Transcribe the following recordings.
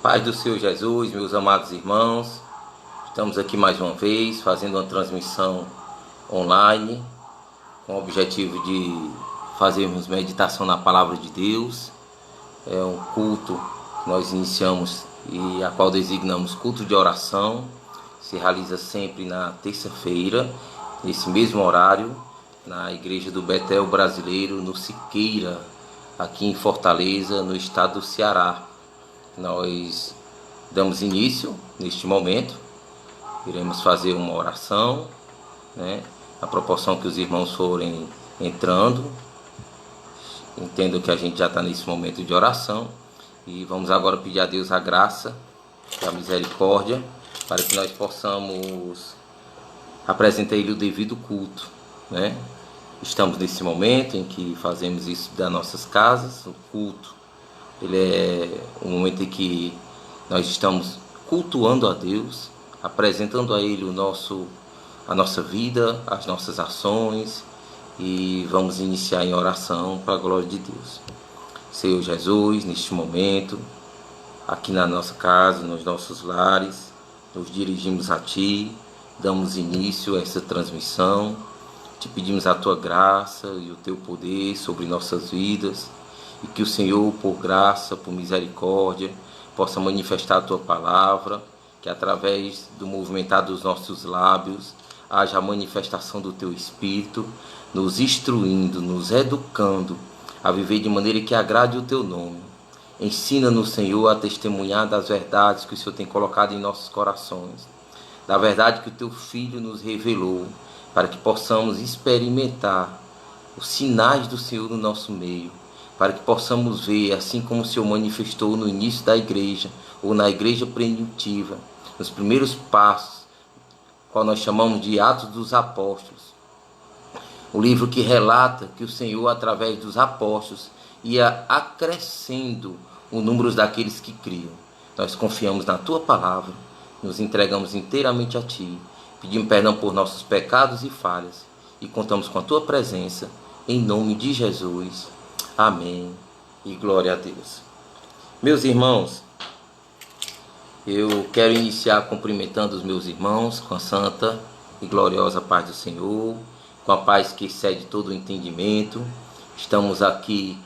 Paz do Senhor Jesus, meus amados irmãos, estamos aqui mais uma vez fazendo uma transmissão online com o objetivo de fazermos meditação na Palavra de Deus. É um culto que nós iniciamos e a qual designamos culto de oração. Se realiza sempre na terça-feira, nesse mesmo horário, na Igreja do Betel Brasileiro, no Siqueira, aqui em Fortaleza, no estado do Ceará. Nós damos início neste momento, iremos fazer uma oração, na proporção que os irmãos forem entrando. Entendo que a gente já está nesse momento de oração e vamos agora pedir a Deus a graça e a misericórdia para que nós possamos apresentar Ele o devido culto, Estamos nesse momento em que fazemos isso das nossas casas. O culto, ele é um momento em que nós estamos cultuando a Deus, apresentando a Ele a nossa vida, as nossas ações, e vamos iniciar em oração para a glória de Deus. Senhor Jesus, neste momento, aqui na nossa casa, nos nossos lares, nos dirigimos a Ti, damos início a essa transmissão, Te pedimos a Tua graça e o Teu poder sobre nossas vidas, e que o Senhor, por graça, por misericórdia, possa manifestar a Tua palavra, que através do movimentar dos nossos lábios haja a manifestação do Teu Espírito, nos instruindo, nos educando a viver de maneira que agrade o Teu nome. Ensina-nos, Senhor, a testemunhar das verdades que o Senhor tem colocado em nossos corações, da verdade que o Teu Filho nos revelou, para que possamos experimentar os sinais do Senhor no nosso meio, para que possamos ver, assim como o Senhor manifestou no início da igreja, ou na igreja primitiva, nos primeiros passos, qual nós chamamos de Atos dos Apóstolos, o livro que relata que o Senhor, através dos apóstolos, ia acrescendo o número daqueles que criam. Nós confiamos na Tua palavra, nos entregamos inteiramente a Ti, pedimos perdão por nossos pecados e falhas, e contamos com a Tua presença, em nome de Jesus. Amém e glória a Deus. Meus irmãos, eu quero iniciar cumprimentando os meus irmãos com a santa e gloriosa paz do Senhor, com a paz que excede todo o entendimento. Estamos aqui,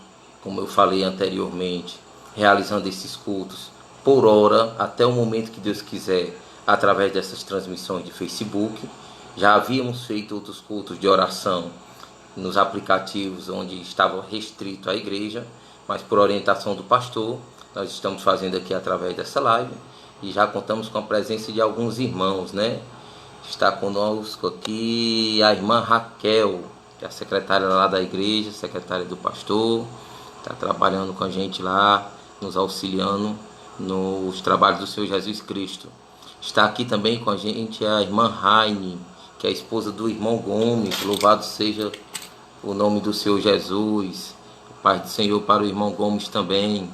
como eu falei anteriormente, realizando esses cultos por hora, até o momento que Deus quiser, através dessas transmissões de Facebook. Já havíamos feito outros cultos de oração nos aplicativos onde estava restrito à igreja, mas por orientação do pastor, nós estamos fazendo aqui através dessa live, e já contamos com a presença de alguns irmãos, Está conosco aqui a irmã Raquel, que é a secretária lá da igreja, secretária do pastor, está trabalhando com a gente lá, nos auxiliando nos trabalhos do Senhor Jesus Cristo. Está aqui também com a gente a irmã Raine, que é a esposa do irmão Gomes. Louvado seja o nome do Senhor Jesus. Paz do Senhor para o irmão Gomes também.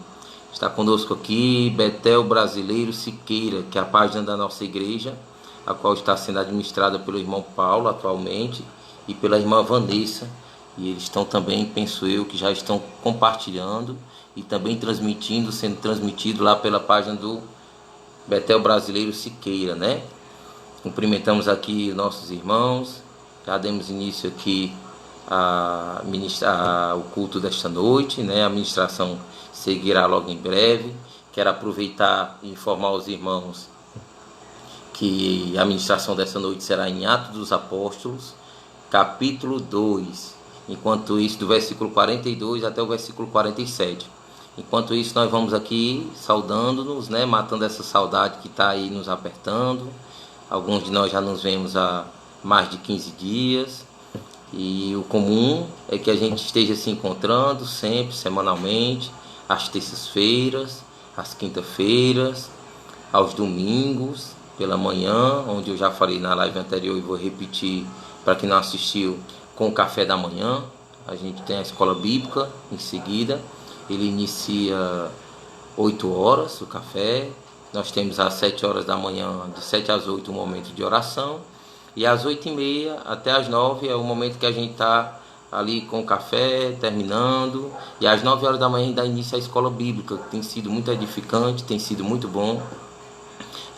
Está conosco aqui Betel Brasileiro Siqueira, que é a página da nossa igreja, a qual está sendo administrada pelo irmão Paulo atualmente e pela irmã Vanessa. E eles estão também, penso eu, que já estão compartilhando e também transmitindo, sendo transmitido lá pela página do Betel Brasileiro Siqueira, Cumprimentamos aqui nossos irmãos, já demos início aqui a ministrar o culto desta noite, A ministração seguirá logo em breve. Quero aproveitar e informar os irmãos que a ministração dessa noite será em Atos dos Apóstolos, capítulo 2. Enquanto isso, do versículo 42 até o versículo 47. Enquanto isso, nós vamos aqui saudando-nos, matando essa saudade que está aí nos apertando. Alguns de nós já nos vemos há mais de 15 dias. E o comum é que a gente esteja se encontrando sempre, semanalmente, às terças-feiras, às quinta-feiras, aos domingos, pela manhã, onde eu já falei na live anterior e vou repetir para quem não assistiu, com o café da manhã. A gente tem a escola bíblica em seguida. Ele inicia 8 horas o café. Nós temos às 7 horas da manhã, de 7 às 8, um momento de oração. E às 8h30 até às 9 é o momento que a gente está ali com o café, terminando. E às 9 horas da manhã a gente dá início à escola bíblica, que tem sido muito edificante, tem sido muito bom.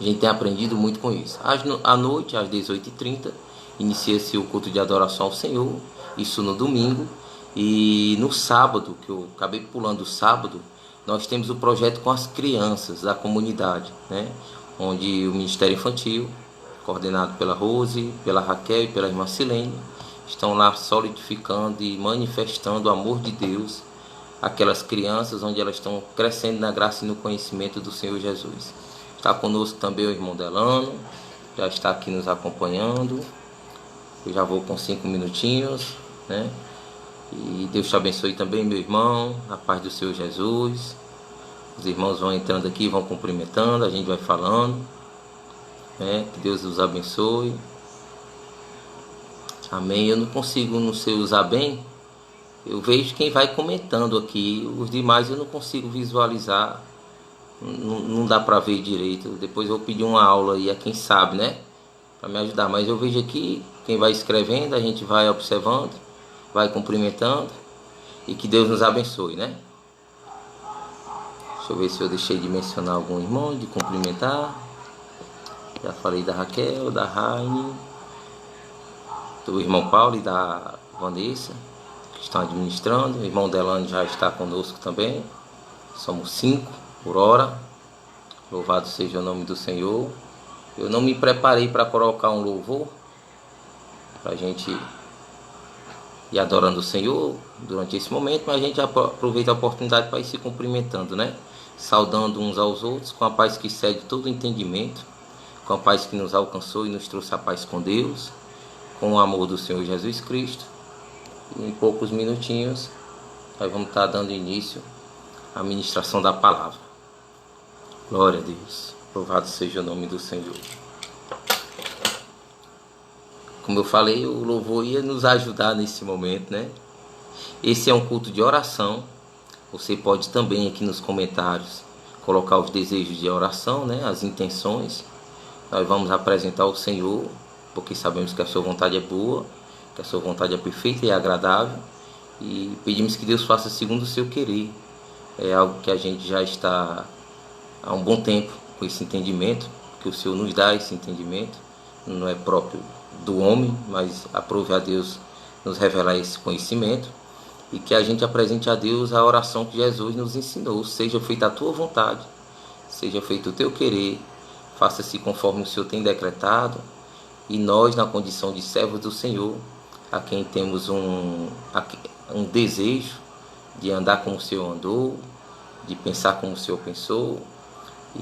A gente tem aprendido muito com isso. À noite, às 18h30, inicia-se o culto de adoração ao Senhor, isso no domingo. E no sábado, que eu acabei pulando o sábado, nós temos o projeto com as crianças da comunidade, né? Onde o Ministério Infantil, coordenado pela Rose, pela Raquel e pela irmã Silene, estão lá solidificando e manifestando o amor de Deus àquelas crianças, onde elas estão crescendo na graça e no conhecimento do Senhor Jesus. Está conosco também o irmão Delano, já está aqui nos acompanhando. Eu já vou com 5 minutinhos, né? E Deus te abençoe também, meu irmão, a paz do Senhor Jesus. Os irmãos vão entrando aqui, vão cumprimentando, a gente vai falando, né? Que Deus os abençoe. Amém. Eu não consigo, não sei usar bem. Eu vejo quem vai comentando aqui, os demais eu não consigo visualizar. Não dá para ver direito. Depois eu vou pedir uma aula aí a quem sabe, né? Para me ajudar. Mas eu vejo aqui quem vai escrevendo, a gente vai observando, vai cumprimentando. E que Deus nos abençoe, né? Deixa eu ver se eu deixei de mencionar algum irmão, de cumprimentar. Já falei da Raquel, da Raine, do irmão Paulo e da Vanessa, que estão administrando. O irmão Delano já está conosco também. Somos 5 por hora. Louvado seja o nome do Senhor. Eu não me preparei para colocar um louvor para a gente ir adorando o Senhor durante esse momento, mas a gente aproveita a oportunidade para ir se cumprimentando, né? Saudando uns aos outros com a paz que excede todo entendimento, com a paz que nos alcançou e nos trouxe a paz com Deus, com o amor do Senhor Jesus Cristo. E em poucos minutinhos nós vamos estar dando início à ministração da palavra. Glória a Deus. Louvado seja o nome do Senhor. Como eu falei, o louvor ia nos ajudar nesse momento, né? Esse é um culto de oração. Você pode também aqui nos comentários colocar os desejos de oração, né? As intenções. Nós vamos apresentar ao Senhor, porque sabemos que a sua vontade é boa, que a sua vontade é perfeita e agradável. E pedimos que Deus faça segundo o seu querer. É algo que a gente já está há um bom tempo com esse entendimento, que o Senhor nos dá esse entendimento. Não é próprio do homem, mas aprove a Deus nos revelar esse conhecimento. E que a gente apresente a Deus a oração que Jesus nos ensinou. Seja feita a tua vontade, seja feito o teu querer, faça-se conforme o Senhor tem decretado. E nós, na condição de servos do Senhor, a quem temos um desejo de andar como o Senhor andou, de pensar como o Senhor pensou.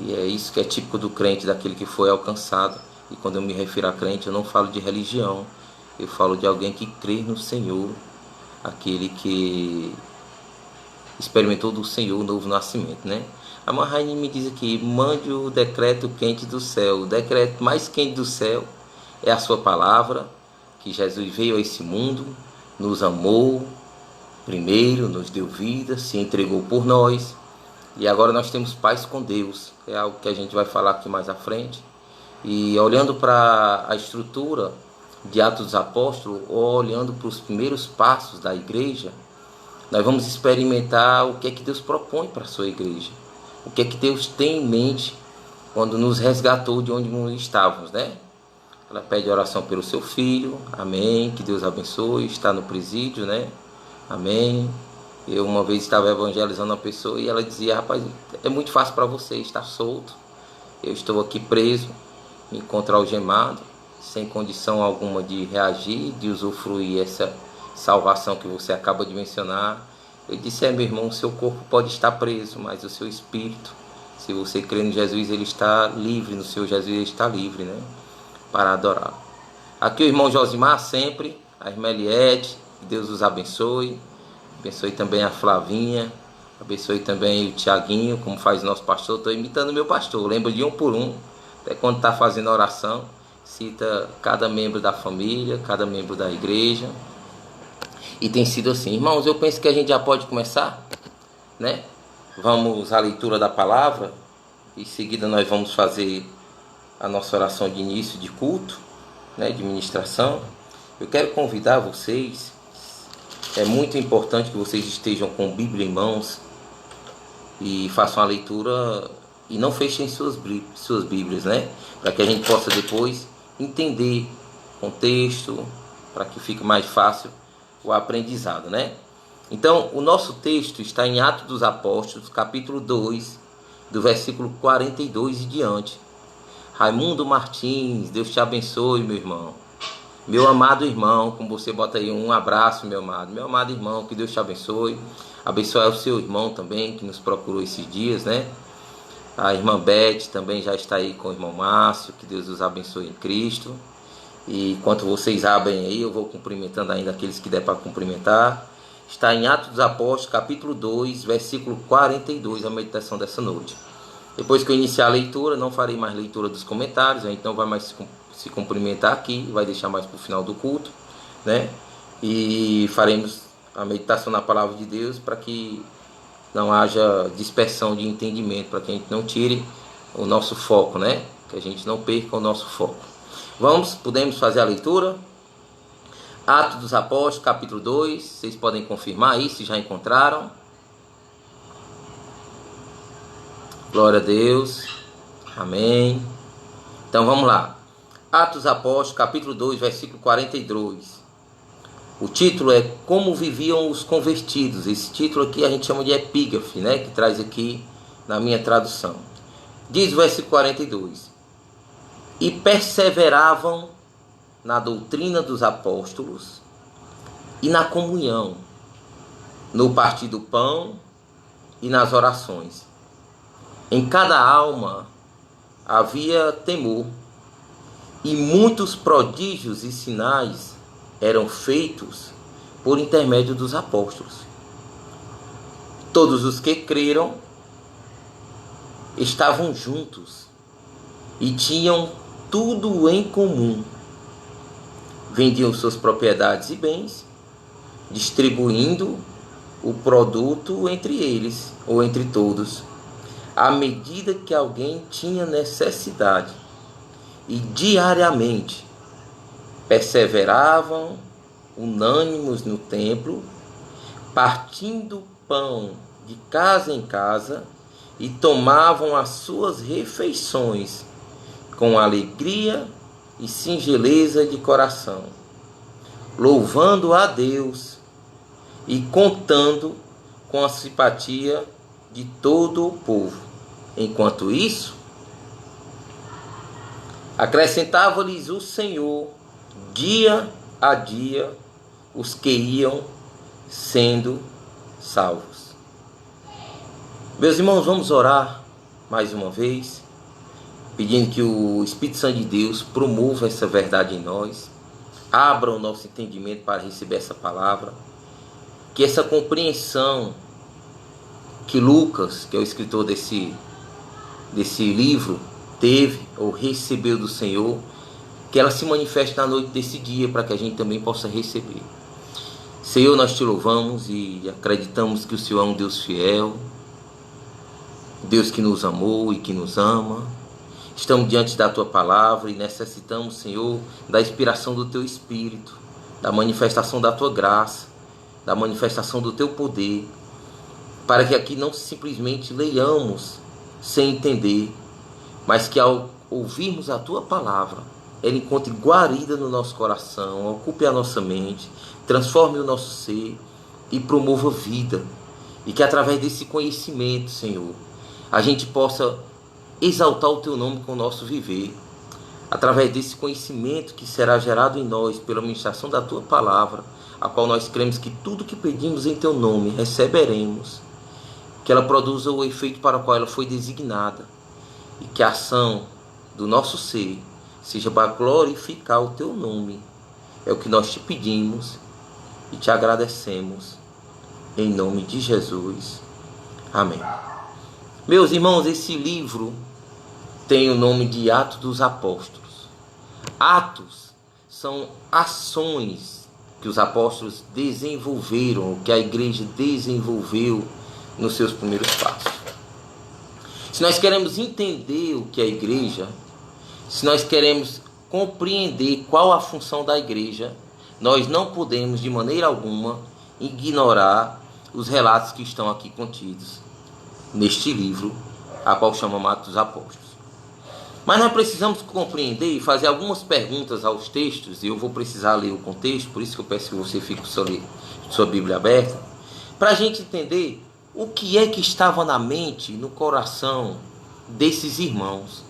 E é isso que é típico do crente, daquele que foi alcançado. E quando eu me refiro a crente, eu não falo de religião, eu falo de alguém que crê no Senhor, aquele que experimentou do Senhor o novo nascimento, né? A Mahaine me diz aqui: mande o decreto quente do céu. O decreto mais quente do céu é a sua palavra, que Jesus veio a esse mundo, nos amou primeiro, nos deu vida, se entregou por nós, e agora nós temos paz com Deus. É algo que a gente vai falar aqui mais à frente. E olhando para a estrutura de Atos dos Apóstolos, ou olhando para os primeiros passos da igreja, nós vamos experimentar o que é que Deus propõe para a sua igreja. O que é que Deus tem em mente quando nos resgatou de onde nós estávamos, né? Ela pede oração pelo seu filho, amém, que Deus abençoe, está no presídio, né? Amém. Eu uma vez estava evangelizando uma pessoa e ela dizia: rapaz, é muito fácil para você estar solto. Eu estou aqui preso, me encontro algemado, sem condição alguma de reagir, de usufruir essa salvação que você acaba de mencionar. Eu disse: meu irmão, o seu corpo pode estar preso, mas o seu espírito, se você crê no Jesus, ele está livre, no Senhor Jesus ele está livre, né? Para adorar. Aqui o irmão Josimar sempre, a irmã Eliette, que Deus os abençoe. Abençoe também a Flavinha, abençoe também o Tiaguinho, como faz o nosso pastor. Estou imitando o meu pastor, lembro de um por um, até quando está fazendo oração, cita cada membro da família, cada membro da igreja. E tem sido assim. Irmãos, eu penso que a gente já pode começar, né? Vamos à leitura da palavra, em seguida nós vamos fazer a nossa oração de início de culto, né? De ministração. Eu quero convidar vocês É muito importante que vocês estejam com a Bíblia em mãos e façam a leitura e não fechem suas Bíblias, né? Para que a gente possa depois entender o contexto, para que fique mais fácil o aprendizado, né? Então, o nosso texto está em Atos dos Apóstolos, capítulo 2, do versículo 42 e diante. Raimundo Martins, Deus te abençoe, meu irmão. Meu amado irmão, como você bota aí, um abraço, meu amado. Meu amado irmão, que Deus te abençoe. Abençoe o seu irmão também, que nos procurou esses dias, né? A irmã Beth também já está aí com o irmão Márcio. Que Deus os abençoe em Cristo. E enquanto vocês abrem aí, eu vou cumprimentando ainda aqueles que der para cumprimentar. Está em Atos dos Apóstolos, capítulo 2, versículo 42, a meditação dessa noite. Depois que eu iniciar a leitura, não farei mais leitura dos comentários, a gente não vai mais se cumprimentar aqui, vai deixar mais para o final do culto, né? E faremos a meditação na palavra de Deus para que não haja dispersão de entendimento, para que a gente não tire o nosso foco, né? Que a gente não perca o nosso foco. Podemos fazer a leitura? Atos dos Apóstolos, capítulo 2, vocês podem confirmar aí se já encontraram. Glória a Deus, amém. Então vamos lá. Atos dos Apóstolos, capítulo 2, versículo 42. O título é Como Viviam os Convertidos. Esse título aqui a gente chama de epígrafe, né? Que traz aqui na minha tradução. Diz o versículo 42. E perseveravam na doutrina dos apóstolos e na comunhão, no partir do pão e nas orações. Em cada alma havia temor, e muitos prodígios e sinais eram feitos por intermédio dos apóstolos. Todos os que creram estavam juntos e tinham tudo em comum. Vendiam suas propriedades e bens, distribuindo o produto entre eles ou entre todos, à medida que alguém tinha necessidade, e diariamente perseveravam unânimes no templo, partindo pão de casa em casa, e tomavam as suas refeições com alegria e singeleza de coração, louvando a Deus e contando com a simpatia de todo o povo. Enquanto isso, acrescentava-lhes o Senhor dia a dia os que iam sendo salvos. Meus irmãos, vamos orar mais uma vez, pedindo que o Espírito Santo de Deus promova essa verdade em nós, abra o nosso entendimento para receber essa palavra, que essa compreensão que Lucas, que é o escritor desse livro, teve ou recebeu do Senhor, que ela se manifeste na noite desse dia, para que a gente também possa receber. Senhor, nós te louvamos e acreditamos que o Senhor é um Deus fiel, Deus que nos amou e que nos ama. Estamos diante da Tua palavra e necessitamos, Senhor, da inspiração do Teu Espírito, da manifestação da Tua graça, da manifestação do Teu poder, para que aqui não simplesmente leiamos sem entender, mas que ao ouvirmos a Tua palavra, ela encontre guarida no nosso coração, ocupe a nossa mente, transforme o nosso ser e promova vida. E que através desse conhecimento, Senhor, a gente possa exaltar o Teu nome com o nosso viver. Através desse conhecimento que será gerado em nós pela ministração da Tua palavra, a qual nós cremos que tudo que pedimos em Teu nome receberemos, que ela produza o efeito para o qual ela foi designada, e que a ação do nosso ser seja para glorificar o Teu nome. É o que nós te pedimos e te agradecemos, em nome de Jesus. Amém. Meus irmãos, esse livro tem o nome de Atos dos Apóstolos. Atos são ações que os apóstolos desenvolveram, que a igreja desenvolveu nos seus primeiros passos. Se nós queremos entender o que é a igreja, se nós queremos compreender qual a função da igreja, nós não podemos de maneira alguma ignorar os relatos que estão aqui contidos neste livro, a qual chamamos Atos dos Apóstolos. Mas nós precisamos compreender e fazer algumas perguntas aos textos, e eu vou precisar ler o contexto, por isso que eu peço que você fique com sua Bíblia aberta, para a gente entender o que é que estava na mente, no coração desses irmãos.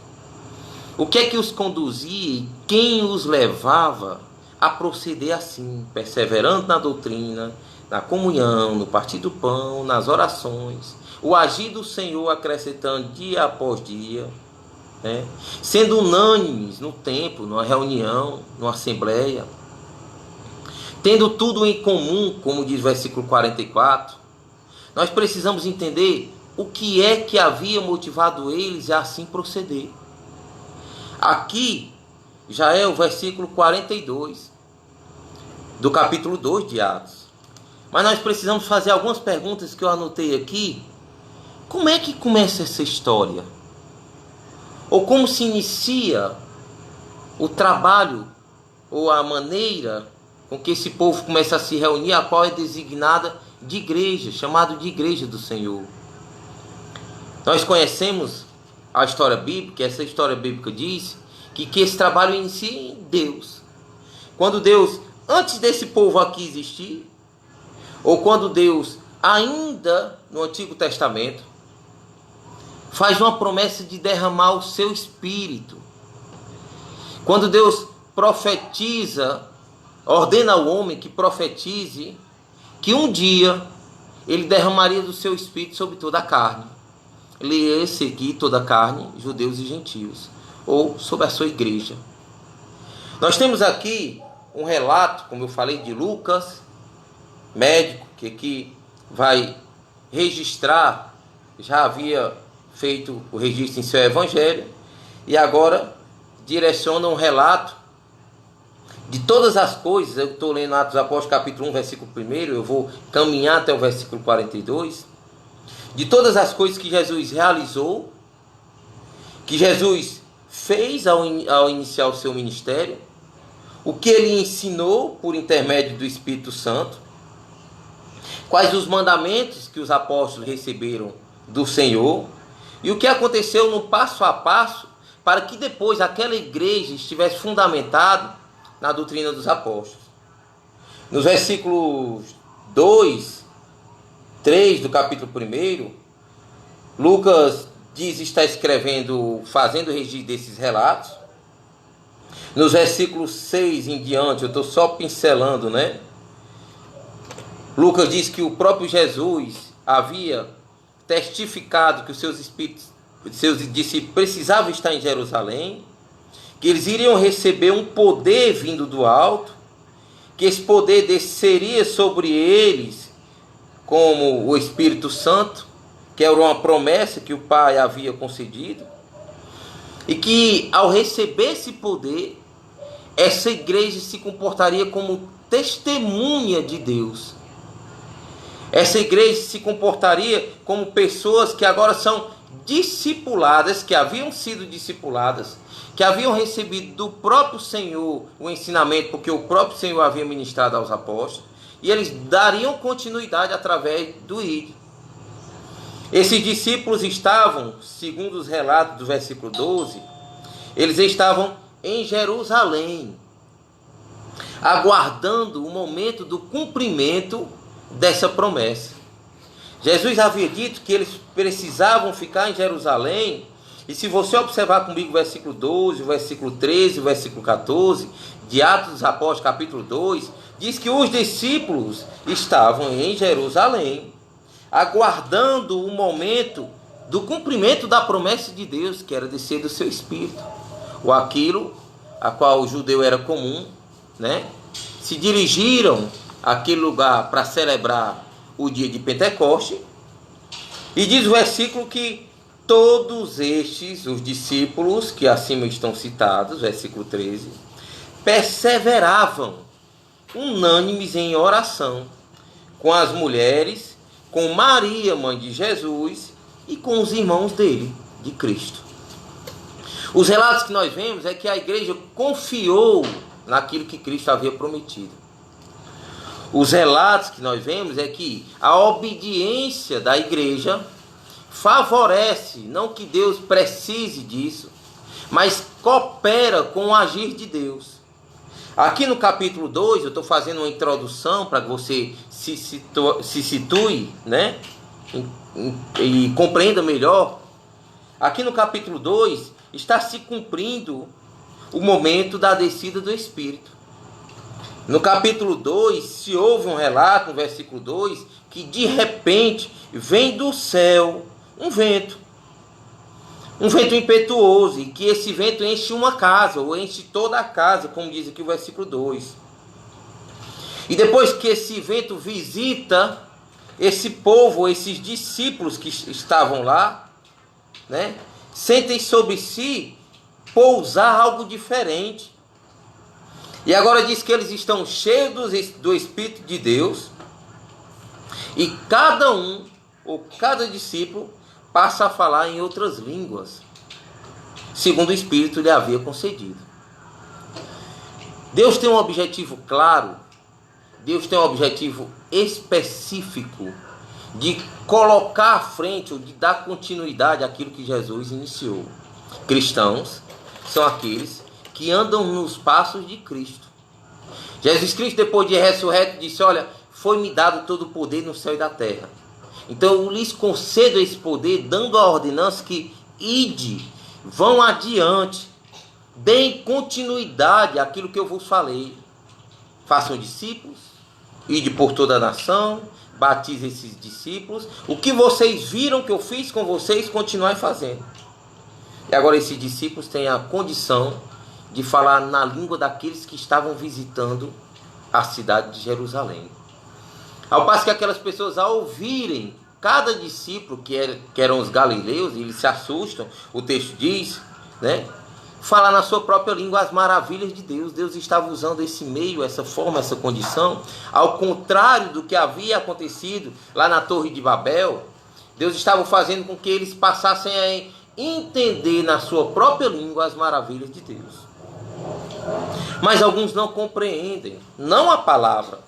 O que é que os conduzia e quem os levava a proceder assim, perseverando na doutrina, na comunhão, no partir do pão, nas orações, o agir do Senhor acrescentando dia após dia, né? Sendo unânimes no templo, numa reunião, numa assembleia, tendo tudo em comum, como diz o versículo 44, nós precisamos entender o que é que havia motivado eles a assim proceder. Aqui já é o versículo 42 do capítulo 2 de Atos. Mas nós precisamos fazer algumas perguntas que eu anotei aqui. Como é que começa essa história? Ou como se inicia o trabalho ou a maneira com que esse povo começa a se reunir, a qual é designada de igreja, chamado de igreja do Senhor. Nós conhecemos a história bíblica, essa história bíblica diz que esse trabalho inicia em Deus. Quando Deus, antes desse povo aqui existir, ou quando Deus, ainda no Antigo Testamento, faz uma promessa de derramar o seu Espírito. Quando Deus profetiza, ordena ao homem que profetize, que um dia ele derramaria do seu Espírito sobre toda a carne. Ele ia seguir toda a carne, judeus e gentios, ou sobre a sua igreja. Nós temos aqui um relato, como eu falei, de Lucas, médico, que aqui vai registrar, já havia feito o registro em seu evangelho, e agora direciona um relato de todas as coisas. Eu estou lendo Atos dos Apóstolos capítulo 1, versículo 1, eu vou caminhar até o versículo 42, de todas as coisas que Jesus realizou, que Jesus fez ao iniciar o seu ministério, o que ele ensinou por intermédio do Espírito Santo, quais os mandamentos que os apóstolos receberam do Senhor, e o que aconteceu no passo a passo para que depois aquela igreja estivesse fundamentada na doutrina dos apóstolos. Nos versículos 2, 3 do capítulo 1, Lucas diz estar escrevendo, fazendo registro desses relatos. Nos versículos 6 em diante, eu estou só pincelando, né? Lucas diz que o próprio Jesus havia testificado que os seus discípulos precisavam estar em Jerusalém, que eles iriam receber um poder vindo do alto, que esse poder desceria sobre eles como o Espírito Santo, que era uma promessa que o Pai havia concedido, e que ao receber esse poder, essa igreja se comportaria como testemunha de Deus. Essa igreja se comportaria como pessoas que agora são discipuladas, que haviam sido discipuladas, que haviam recebido do próprio Senhor o ensinamento, porque o próprio Senhor havia ministrado aos apóstolos, e eles dariam continuidade através do ID. Esses discípulos estavam, segundo os relatos do versículo 12, eles estavam em Jerusalém, aguardando o momento do cumprimento dessa promessa. Jesus havia dito que eles precisavam ficar em Jerusalém, e se você observar comigo o versículo 12, o versículo 13, o versículo 14, de Atos dos Apóstolos, capítulo 2, diz que os discípulos estavam em Jerusalém, aguardando o momento do cumprimento da promessa de Deus, que era descer do seu Espírito, ou aquilo a qual o judeu era comum, né? Se dirigiram àquele lugar para celebrar o dia de Pentecoste, e diz o versículo que todos estes, os discípulos que acima estão citados, versículo 13, perseveravam unânimes em oração com as mulheres, com Maria, mãe de Jesus, e com os irmãos dele, de Cristo. Os relatos que nós vemos é que a igreja confiou naquilo que Cristo havia prometido. os relatos que nós vemos é que a obediência da igreja favorece, não que Deus precise disso, mas coopera com o agir de Deus. Aqui no capítulo 2, eu estou fazendo uma introdução para que você se situe, né? E compreenda melhor. Aqui no capítulo 2 está se cumprindo o momento da descida do Espírito. No capítulo 2 se ouve um relato, no versículo 2, que de repente vem do céu um vento impetuoso, e que esse vento enche uma casa, ou enche toda a casa, como diz aqui o versículo 2. E depois que esse vento visita esse povo, esses discípulos que estavam lá, né, sentem sobre si pousar algo diferente. E agora diz que eles estão cheios do Espírito de Deus, e cada um, ou cada discípulo, passa a falar em outras línguas, segundo o Espírito lhe havia concedido. Deus tem um objetivo claro, Deus tem um objetivo específico de colocar à frente, ou de dar continuidade àquilo que Jesus iniciou. Cristãos são aqueles que andam nos passos de Cristo. Jesus Cristo, depois de ressurreto, disse: olha, foi-me dado todo o poder no céu e da terra. Então eu lhes concedo esse poder, dando a ordenança que ide, vão adiante, deem continuidade àquilo que eu vos falei. Façam discípulos, ide por toda a nação, batize esses discípulos. O que vocês viram que eu fiz com vocês, continuem fazendo. E agora esses discípulos têm a condição de falar na língua daqueles que estavam visitando a cidade de Jerusalém. Ao passo que aquelas pessoas, ao ouvirem cada discípulo, que eram os galileus, eles se assustam, o texto diz, né, falar na sua própria língua as maravilhas de Deus. Deus estava usando esse meio, essa forma, essa condição, ao contrário do que havia acontecido lá na Torre de Babel. Deus estava fazendo com que eles passassem a entender na sua própria língua as maravilhas de Deus. Mas alguns não compreendem, não a palavra,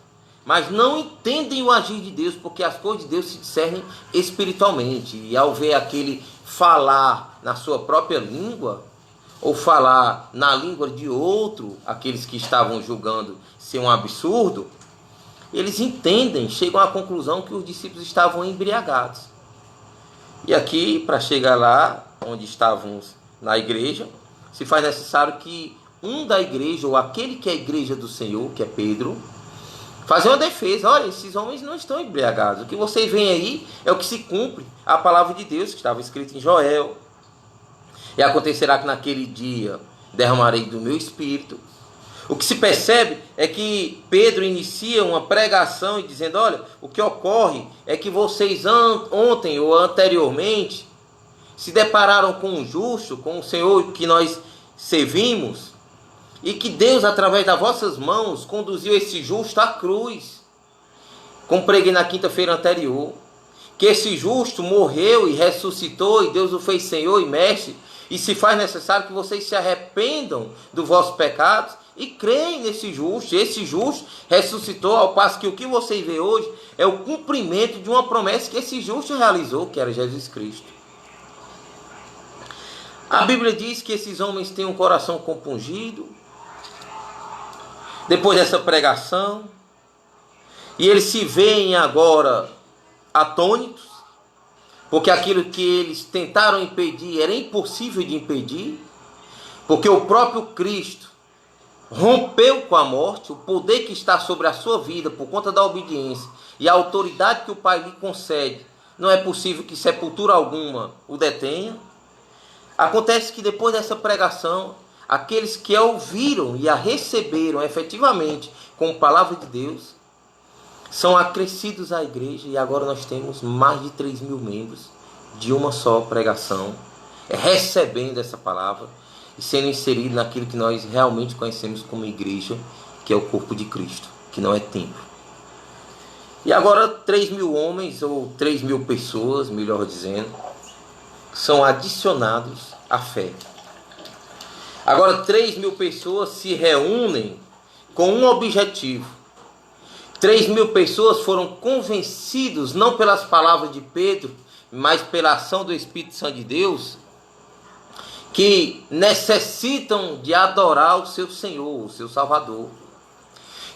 mas não entendem o agir de Deus, porque as coisas de Deus se discernem espiritualmente. E ao ver aquele falar na sua própria língua, ou falar na língua de outro, aqueles que estavam julgando ser um absurdo, eles entendem, chegam à conclusão que os discípulos estavam embriagados. E aqui, para chegar lá, onde estávamos na igreja, se faz necessário que um da igreja, ou aquele que é a igreja do Senhor, que é Pedro, fazer uma defesa. Olha, esses homens não estão embriagados. O que vocês veem aí é o que se cumpre a palavra de Deus, que estava escrita em Joel. E acontecerá que naquele dia derramarei do meu espírito. O que se percebe é que Pedro inicia uma pregação e dizendo: olha, o que ocorre é que vocês ontem ou anteriormente se depararam com um justo, com o Senhor que nós servimos, e que Deus, através das vossas mãos, conduziu esse justo à cruz, como preguei na quinta-feira anterior, que esse justo morreu e ressuscitou, e Deus o fez Senhor e Mestre, e se faz necessário que vocês se arrependam dos vossos pecados e creem nesse justo. Esse justo ressuscitou, ao passo que o que vocês vê hoje é o cumprimento de uma promessa que esse justo realizou, que era Jesus Cristo. A Bíblia diz que esses homens têm um coração compungido depois dessa pregação, e eles se veem agora atônitos, porque aquilo que eles tentaram impedir era impossível de impedir, porque o próprio Cristo rompeu com a morte. O poder que está sobre a sua vida por conta da obediência e a autoridade que o Pai lhe concede, não é possível que sepultura alguma o detenha. Acontece que depois dessa pregação, aqueles que a ouviram e a receberam efetivamente como palavra de Deus, são acrescidos à igreja, e agora nós temos mais de 3.000 membros de uma só pregação, recebendo essa palavra e sendo inserido naquilo que nós realmente conhecemos como igreja, que é o corpo de Cristo, que não é templo. E agora 3.000 homens, ou 3.000 pessoas, melhor dizendo, são adicionados à fé. Agora 3.000 pessoas se reúnem com um objetivo, 3.000 pessoas foram convencidos, não pelas palavras de Pedro, mas pela ação do Espírito Santo de Deus, que necessitam de adorar o seu Senhor, o seu Salvador.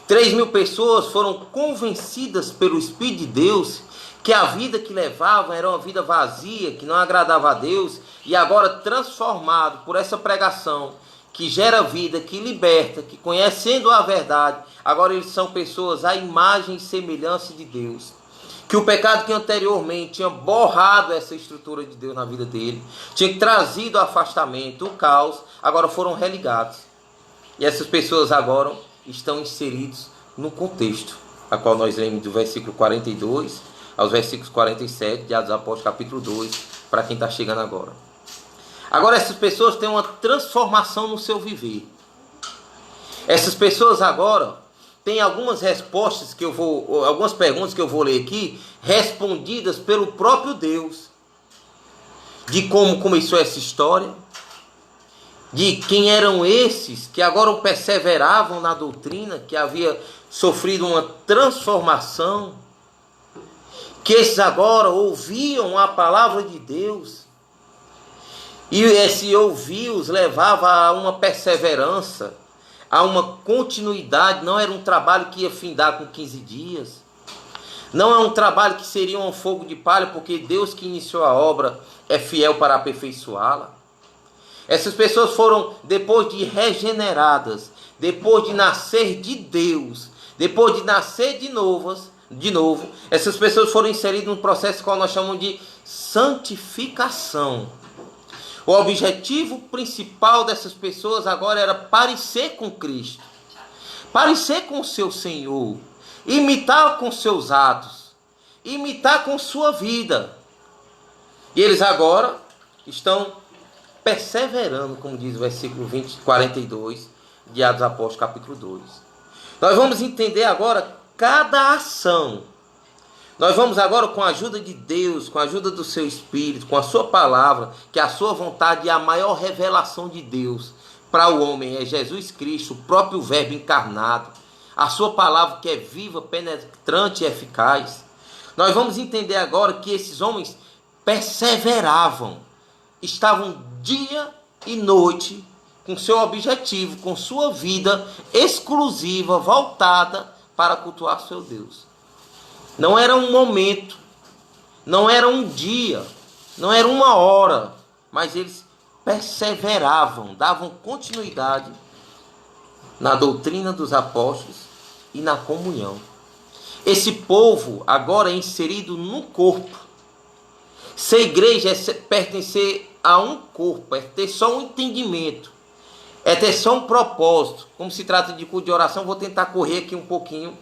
3.000 pessoas foram convencidas pelo Espírito de Deus que a vida que levavam era uma vida vazia, que não agradava a Deus, e agora transformado por essa pregação, que gera vida, que liberta, que conhecendo a verdade, agora eles são pessoas à imagem e semelhança de Deus. Que o pecado que anteriormente tinha borrado essa estrutura de Deus na vida dele, tinha trazido o afastamento, o caos, agora foram religados. E essas pessoas agora estão inseridos no contexto, a qual nós lemos do versículo 42 aos versículos 47 de Atos dos Apóstolos, capítulo 2, para quem está chegando agora. Agora essas pessoas têm uma transformação no seu viver. Essas pessoas agora têm algumas respostas algumas perguntas que eu vou ler aqui, respondidas pelo próprio Deus. De como começou essa história, de quem eram esses que agora perseveravam na doutrina, que havia sofrido uma transformação, que esses agora ouviam a palavra de Deus, e esse ouvir os levava a uma perseverança, a uma continuidade. Não era um trabalho que ia findar com 15 dias, não é um trabalho que seria um fogo de palha, porque Deus que iniciou a obra é fiel para aperfeiçoá-la. Essas pessoas foram, depois de regeneradas, depois de nascer de Deus, depois de nascer de novo, essas pessoas foram inseridas num processo que nós chamamos de santificação. O objetivo principal dessas pessoas agora era parecer com Cristo, parecer com o seu Senhor, imitar com seus atos, imitar com sua vida. E eles agora estão perseverando, como diz o versículo 42 de Atos dos Apóstolos, capítulo 2. Nós vamos entender agora cada ação. Nós vamos agora, com a ajuda de Deus, com a ajuda do seu Espírito, com a sua palavra, que a sua vontade é a maior revelação de Deus para o homem, é Jesus Cristo, o próprio Verbo encarnado, a sua palavra que é viva, penetrante e eficaz. Nós vamos entender agora que esses homens perseveravam, estavam dia e noite com seu objetivo, com sua vida exclusiva, voltada para cultuar seu Deus. Não era um momento, não era um dia, não era uma hora, mas eles perseveravam, davam continuidade na doutrina dos apóstolos e na comunhão. Esse povo agora é inserido num corpo. Ser igreja é pertencer a um corpo, é ter só um entendimento, é ter só um propósito. Como se trata de culto de oração, vou tentar correr aqui um pouquinho,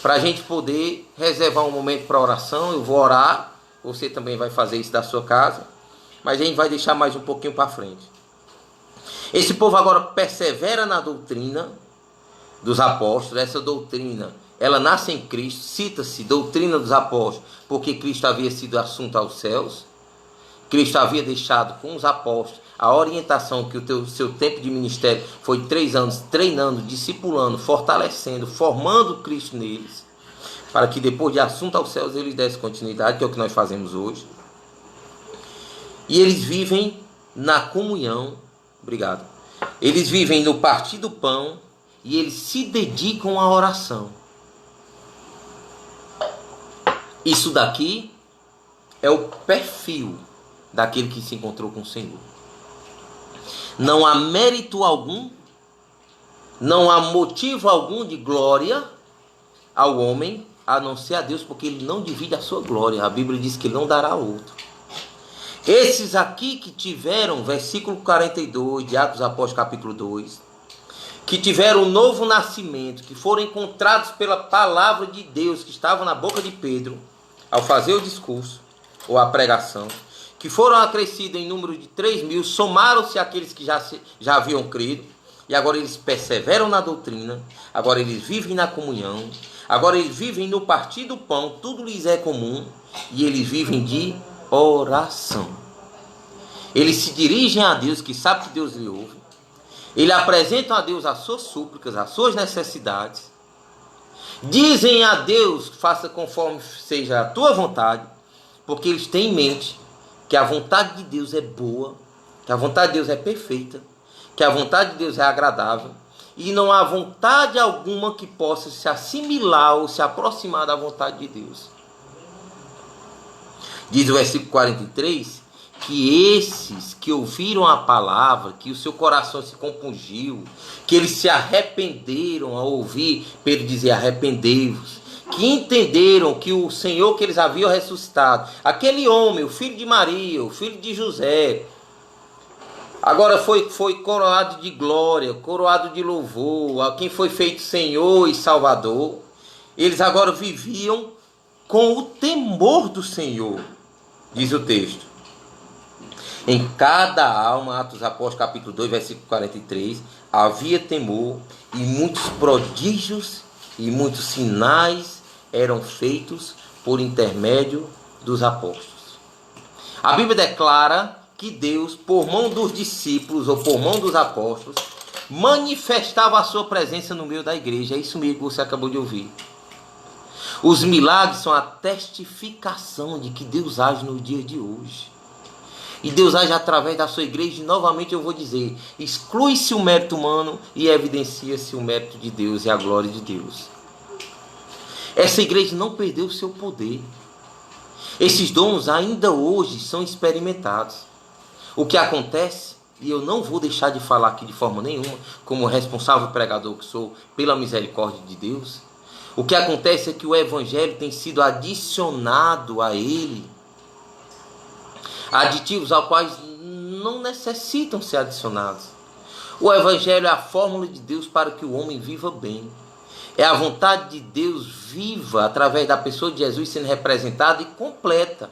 para a gente poder reservar um momento para oração. Eu vou orar, você também vai fazer isso da sua casa, mas a gente vai deixar mais um pouquinho para frente. Esse povo agora persevera na doutrina dos apóstolos. Essa doutrina, ela nasce em Cristo, cita-se doutrina dos apóstolos, porque Cristo havia sido assunto aos céus. Cristo havia deixado com os apóstolos a orientação que o seu tempo de ministério foi 3 anos treinando, discipulando, fortalecendo, formando Cristo neles, para que depois de assunto aos céus eles dessem continuidade, que é o que nós fazemos hoje. E eles vivem na comunhão, obrigado, eles vivem no partir do pão e eles se dedicam à oração. Isso daqui é o perfil daquele que se encontrou com o Senhor. Não há mérito algum, não há motivo algum de glória ao homem, a não ser a Deus, porque ele não divide a sua glória. A Bíblia diz que ele não dará a outro. Esses aqui que tiveram, versículo 42 de Atos dos Apóstolos, capítulo 2, que tiveram um novo nascimento, que foram encontrados pela palavra de Deus que estava na boca de Pedro, ao fazer o discurso, ou a pregação, que foram acrescidos em número de 3.000, somaram-se àqueles que já haviam crido, e agora eles perseveram na doutrina, agora eles vivem na comunhão, agora eles vivem no partir do pão, tudo lhes é comum, e eles vivem de oração. Eles se dirigem a Deus, que sabe que Deus lhe ouve, eles apresentam a Deus as suas súplicas, as suas necessidades, Dizem a Deus, faça conforme seja a tua vontade, porque eles têm em mente que a vontade de Deus é boa, que a vontade de Deus é perfeita, que a vontade de Deus é agradável, e não há vontade alguma que possa se assimilar ou se aproximar da vontade de Deus. Diz o versículo 43, que esses que ouviram a palavra, que o seu coração se compungiu, que eles se arrependeram ao ouvir Pedro dizer arrependei-vos, que entenderam que o Senhor que eles haviam ressuscitado, aquele homem, o filho de Maria, o filho de José, agora foi coroado de glória, coroado de louvor, a quem foi feito Senhor e Salvador. Eles agora viviam com o temor do Senhor, diz o texto. Em cada alma, Atos dos Apóstolos, capítulo 2, versículo 43, havia temor, e muitos prodígios e muitos sinais eram feitos por intermédio dos apóstolos. A Bíblia declara que Deus, por mão dos discípulos ou por mão dos apóstolos, manifestava a sua presença no meio da igreja. É isso mesmo que você acabou de ouvir. Os milagres são a testificação de que Deus age no dia de hoje. E Deus age através da sua igreja. E novamente eu vou dizer, exclui-se o mérito humano e evidencia-se o mérito de Deus e a glória de Deus. Essa igreja não perdeu o seu poder. Esses dons ainda hoje são experimentados. O que acontece, e eu não vou deixar de falar aqui de forma nenhuma, como responsável pregador que sou, pela misericórdia de Deus, o que acontece é que o evangelho tem sido adicionado a ele aditivos aos quais não necessitam ser adicionados. O evangelho é a fórmula de Deus para que o homem viva bem. É a vontade de Deus viva através da pessoa de Jesus sendo representada e completa.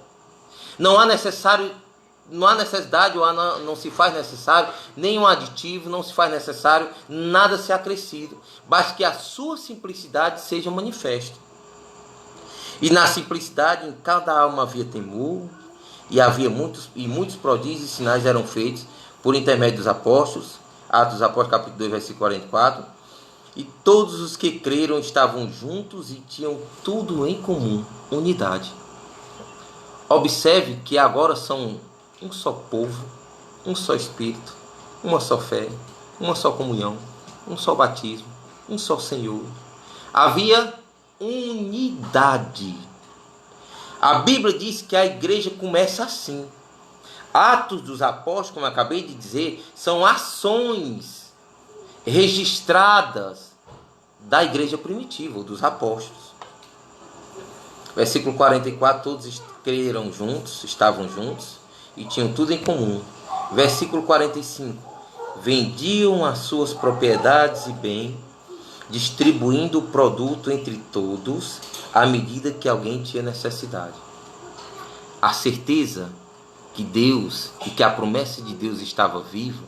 Não há necessidade ou não se faz necessário nenhum aditivo, não se faz necessário nada ser acrescido. Basta que a sua simplicidade seja manifesta. E na simplicidade em cada alma havia temor, e havia muitos prodígios e sinais eram feitos por intermédio dos apóstolos. Atos dos Apóstolos, capítulo 2, versículo 44. E todos os que creram estavam juntos e tinham tudo em comum, unidade. Observe que agora são um só povo, um só Espírito, uma só fé, uma só comunhão, um só batismo, um só Senhor. Havia unidade. A Bíblia diz que a igreja começa assim. Atos dos Apóstolos, como eu acabei de dizer, são ações registradas da igreja primitiva, dos apóstolos. Versículo 44, todos creram juntos, estavam juntos e tinham tudo em comum. Versículo 45, vendiam as suas propriedades e bem, distribuindo o produto entre todos, à medida que alguém tinha necessidade. A certeza que Deus e que a promessa de Deus estava viva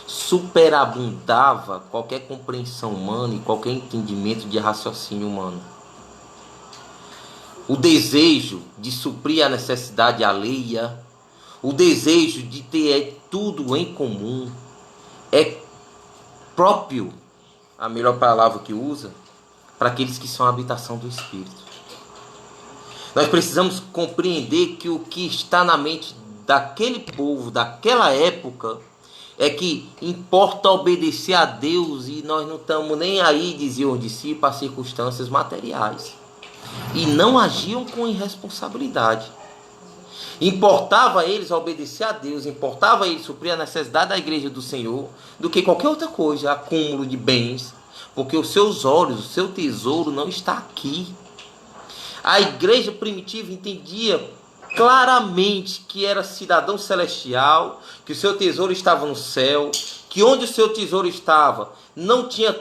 superabundava qualquer compreensão humana e qualquer entendimento de raciocínio humano. O desejo de suprir a necessidade alheia, o desejo de ter tudo em comum, é próprio, a melhor palavra que usa, para aqueles que são a habitação do Espírito. Nós precisamos compreender que o que está na mente daquele povo, daquela época, é que importa obedecer a Deus e nós não estamos nem aí, diziam os discípulos, para circunstâncias materiais. E não agiam com irresponsabilidade. Importava a eles obedecer a Deus, importava a eles suprir a necessidade da igreja do Senhor, do que qualquer outra coisa, acúmulo de bens, porque os seus olhos, o seu tesouro não está aqui. A igreja primitiva entendia claramente que era cidadão celestial, que o seu tesouro estava no céu, que onde o seu tesouro estava não tinha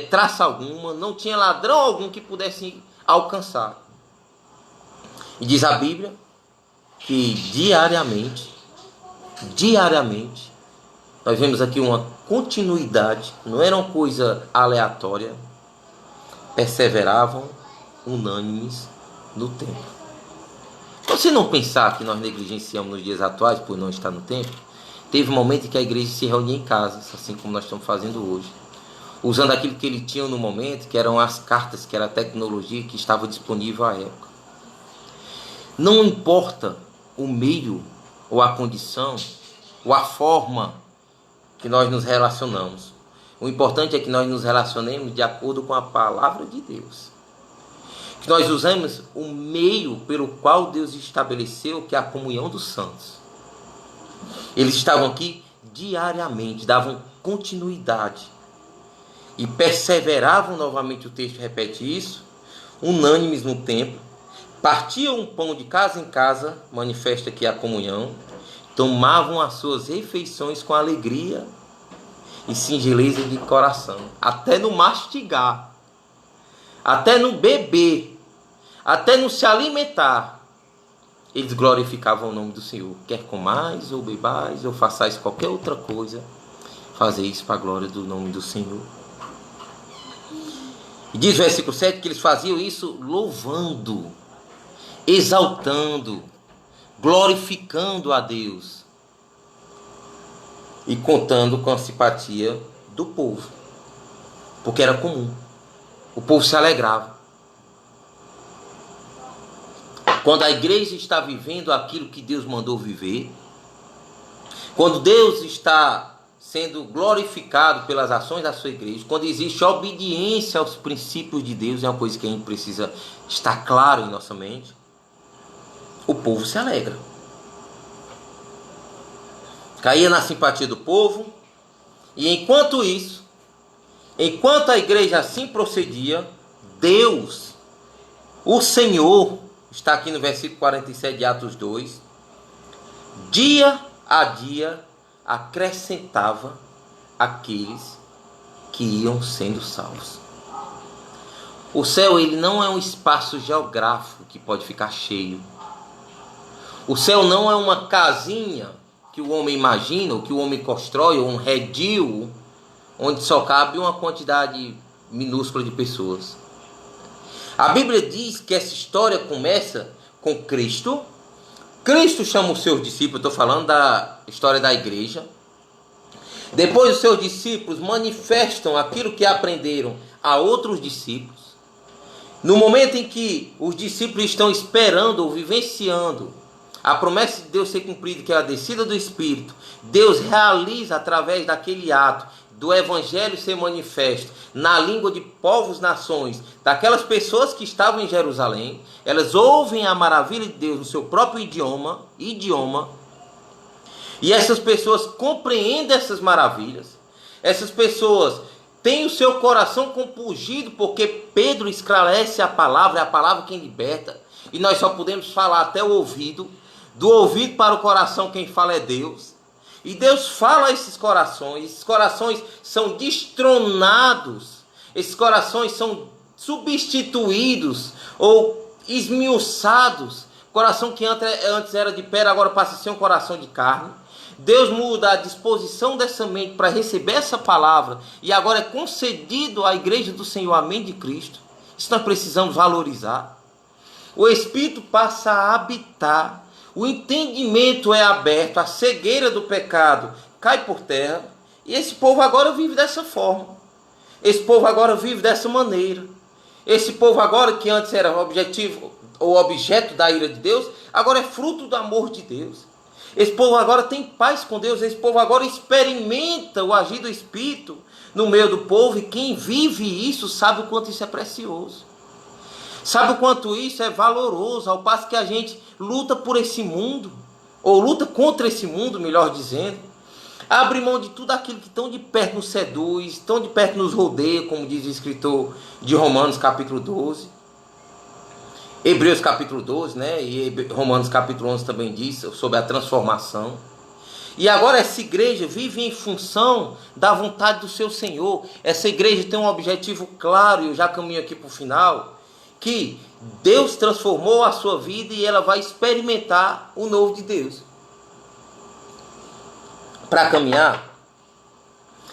traça alguma, não tinha ladrão algum que pudesse alcançar. E diz a Bíblia que diariamente, nós vemos aqui uma continuidade, não era uma coisa aleatória, perseveravam unânimes no templo. Se não pensar que nós negligenciamos nos dias atuais por não estar no templo, teve um momento em que a igreja se reunia em casas, assim como nós estamos fazendo hoje. usando aquilo que ele tinha no momento, que eram as cartas, que era a tecnologia que estava disponível à época. Não importa o meio, ou a condição, ou a forma que nós nos relacionamos. O importante é que nós nos relacionemos de acordo com a palavra de Deus. Que nós usemos o meio pelo qual Deus estabeleceu, que é a comunhão dos santos. Eles estavam aqui diariamente, davam continuidade e perseveravam, novamente o texto repete isso, unânimes no templo, partiam um pão de casa em casa, manifesta aqui a comunhão, tomavam as suas refeições com alegria e singeleza de coração, até no mastigar, até no beber, até no se alimentar, eles glorificavam o nome do Senhor. Quer comais ou bebais ou façais qualquer outra coisa, fazer isso para a glória do nome do Senhor. E diz o versículo 7 que eles faziam isso louvando, exaltando, glorificando a Deus e contando com a simpatia do povo, porque era comum. O povo se alegrava. Quando a igreja está vivendo aquilo que Deus mandou viver, quando Deus está sendo glorificado pelas ações da sua igreja, quando existe obediência aos princípios de Deus, é uma coisa que a gente precisa estar claro em nossa mente, o povo se alegra. Caía na simpatia do povo, e enquanto isso, enquanto a igreja assim procedia, Deus, o Senhor, está aqui no versículo 47 de Atos 2, dia a dia acrescentava aqueles que iam sendo salvos. O céu, ele não é um espaço geográfico que pode ficar cheio. O céu não é uma casinha que o homem imagina, ou que o homem constrói, ou um redil, onde só cabe uma quantidade minúscula de pessoas. A Bíblia diz que essa história começa com Cristo. Cristo chama os seus discípulos, estou falando da história da igreja. Depois os seus discípulos manifestam aquilo que aprenderam a outros discípulos. No momento em que os discípulos estão esperando ou vivenciando a promessa de Deus ser cumprida, que é a descida do Espírito, Deus realiza através daquele ato do Evangelho ser manifesto na língua de povos, nações, daquelas pessoas que estavam em Jerusalém. Elas ouvem a maravilha de Deus no seu próprio idioma, e essas pessoas compreendem essas maravilhas. Essas pessoas têm o seu coração compungido, porque Pedro esclarece a palavra, é a palavra quem liberta, e nós só podemos falar até o ouvido. Do ouvido para o coração quem fala é Deus. E Deus fala a esses corações são destronados, esses corações são substituídos ou esmiuçados. Coração que antes era de pedra, agora passa a ser um coração de carne. Deus muda a disposição dessa mente para receber essa palavra, e agora é concedido à igreja do Senhor, amém, de Cristo. Isso nós precisamos valorizar. O Espírito passa a habitar. O entendimento é aberto, a cegueira do pecado cai por terra, e esse povo agora vive dessa forma. Esse povo agora vive dessa maneira. Esse povo agora, que antes era o objetivo ou objeto da ira de Deus, agora é fruto do amor de Deus. Esse povo agora tem paz com Deus. Esse povo agora experimenta o agir do Espírito no meio do povo, e quem vive isso sabe o quanto isso é precioso. Sabe o quanto isso é valoroso, ao passo que a gente luta por esse mundo, ou luta contra esse mundo, melhor dizendo. Abre mão de tudo aquilo que tão de perto nos seduz, tão de perto nos rodeia, como diz o escritor de Romanos capítulo 12. Hebreus capítulo 12, né? E Romanos capítulo 11 também diz sobre a transformação. E agora essa igreja vive em função da vontade do seu Senhor. Essa igreja tem um objetivo claro, e eu já caminho aqui para o final, que Deus transformou a sua vida e ela vai experimentar o novo de Deus. Para caminhar,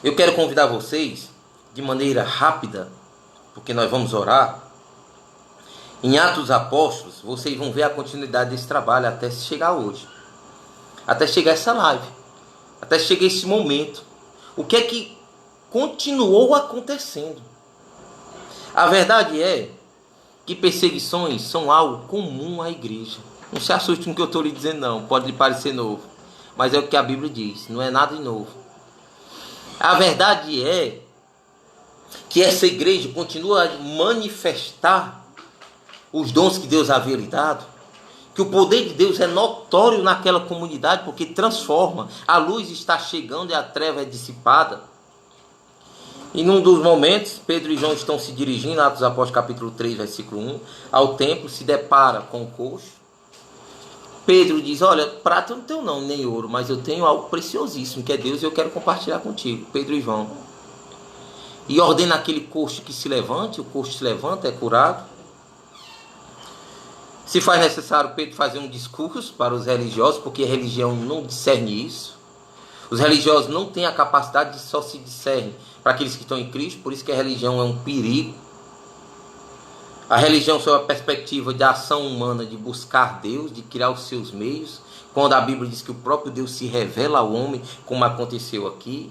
eu quero convidar vocês, de maneira rápida, porque nós vamos orar, em Atos dos Apóstolos. Vocês vão ver a continuidade desse trabalho até chegar hoje, até chegar essa live, até chegar esse momento. O que é que continuou acontecendo. A verdade é que perseguições são algo comum à igreja. Não se assuste com o que eu estou lhe dizendo, não. Pode lhe parecer novo, mas é o que a Bíblia diz. Não é nada de novo. A verdade é que essa igreja continua a manifestar os dons que Deus havia lhe dado, que o poder de Deus é notório naquela comunidade, porque transforma. A luz está chegando e a treva é dissipada. E num dos momentos, Pedro e João estão se dirigindo, Atos dos Apóstolos capítulo 3, versículo 1, ao templo, se depara com o coxo. Pedro diz, olha, prata eu não tenho não, nem ouro, mas eu tenho algo preciosíssimo, que é Deus, e eu quero compartilhar contigo. Pedro e João. E ordena aquele coxo que se levante, o coxo se levanta, é curado. Se faz necessário Pedro fazer um discurso para os religiosos, porque a religião não discerne isso. Os religiosos não têm a capacidade de só se discerne para aqueles que estão em Cristo, por isso que a religião é um perigo. A religião sob a perspectiva de ação humana, de buscar Deus, de criar os seus meios, quando a Bíblia diz que o próprio Deus se revela ao homem, como aconteceu aqui,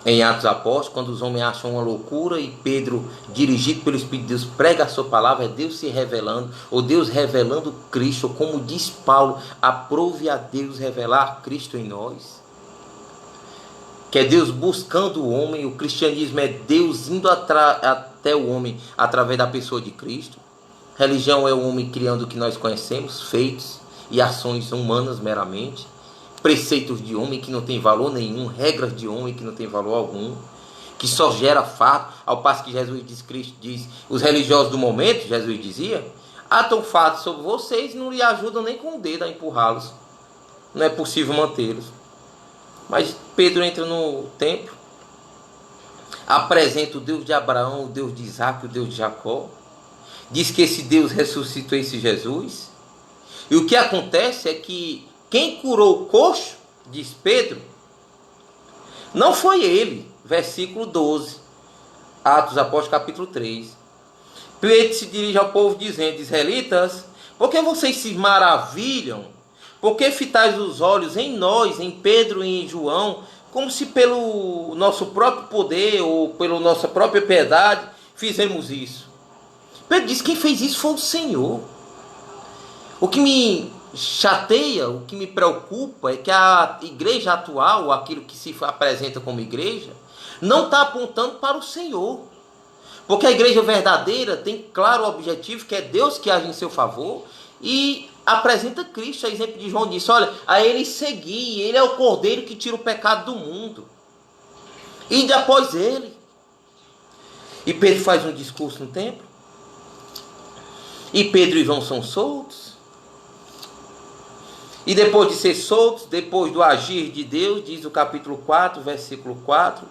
em Atos dos Apóstolos, quando os homens acham uma loucura e Pedro, dirigido pelo Espírito de Deus, prega a sua palavra, é Deus se revelando, ou Deus revelando Cristo, ou como diz Paulo, aprove a Deus revelar Cristo em nós. Que é Deus buscando o homem, o cristianismo é Deus indo até o homem através da pessoa de Cristo. Religião é o homem criando o que nós conhecemos, feitos e ações humanas meramente, preceitos de homem que não tem valor nenhum, regras de homem que não tem valor algum, que só gera fato, ao passo que Jesus diz, Cristo diz, os religiosos do momento, Jesus dizia, atam fatos sobre vocês e não lhe ajudam nem com o dedo a empurrá-los. Não é possível mantê-los. Mas Pedro entra no templo, apresenta o Deus de Abraão, o Deus de Isaac, o Deus de Jacó, diz que esse Deus ressuscitou esse Jesus, e o que acontece é que quem curou o coxo, diz Pedro, não foi ele, versículo 12, Atos dos Apóstolos capítulo 3. Pedro se dirige ao povo dizendo, israelitas, por que vocês se maravilham? Por que fitais os olhos em nós, em Pedro e em João, como se pelo nosso próprio poder ou pela nossa própria piedade fizemos isso? Pedro diz que quem fez isso foi o Senhor. O que me chateia, o que me preocupa é que a igreja atual, aquilo que se apresenta como igreja, não está apontando para o Senhor. Porque a igreja verdadeira tem claro o objetivo, que é Deus que age em seu favor, e apresenta Cristo. A exemplo de João disse, olha, a ele seguir, ele é o cordeiro que tira o pecado do mundo. Ide após ele. E Pedro faz um discurso no templo. E Pedro e João são soltos. E depois de ser soltos, depois do agir de Deus, diz o capítulo 4, versículo 4,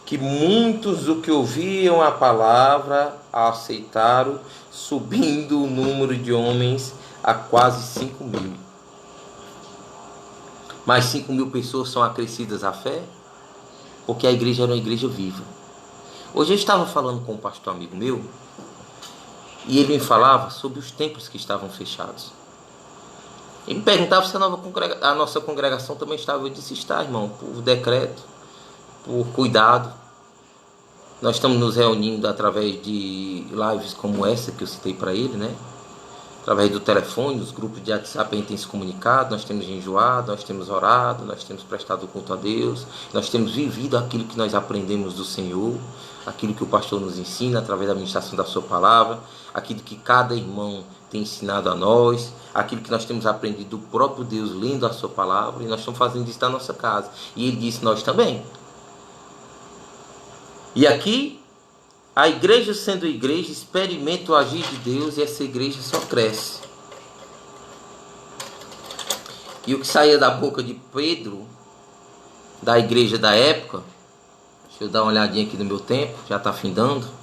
que muitos do que ouviam a palavra a aceitaram, subindo o número de homens a quase 5.000. Mas 5.000 pessoas são acrescidas à fé, porque a igreja era uma igreja viva. Hoje eu estava falando com um pastor amigo meu, e ele me falava sobre os templos que estavam fechados. Ele me perguntava se a nossa congregação também estava. Eu disse, está, irmão, por decreto, por cuidado. Nós estamos nos reunindo através de lives como essa que eu citei para ele, né? Através do telefone, os grupos de WhatsApp a gente tem se comunicado, nós temos jejuado, nós temos orado, nós temos prestado culto a Deus, nós temos vivido aquilo que nós aprendemos do Senhor, aquilo que o pastor nos ensina através da ministração da sua palavra, aquilo que cada irmão tem ensinado a nós, aquilo que nós temos aprendido do próprio Deus lendo a sua palavra, e nós estamos fazendo isso na nossa casa. E ele disse, nós também. E aqui, a igreja sendo igreja, experimenta o agir de Deus, e essa igreja só cresce. E o que saía da boca de Pedro, da igreja da época, deixa eu dar uma olhadinha aqui no meu tempo, já está findando.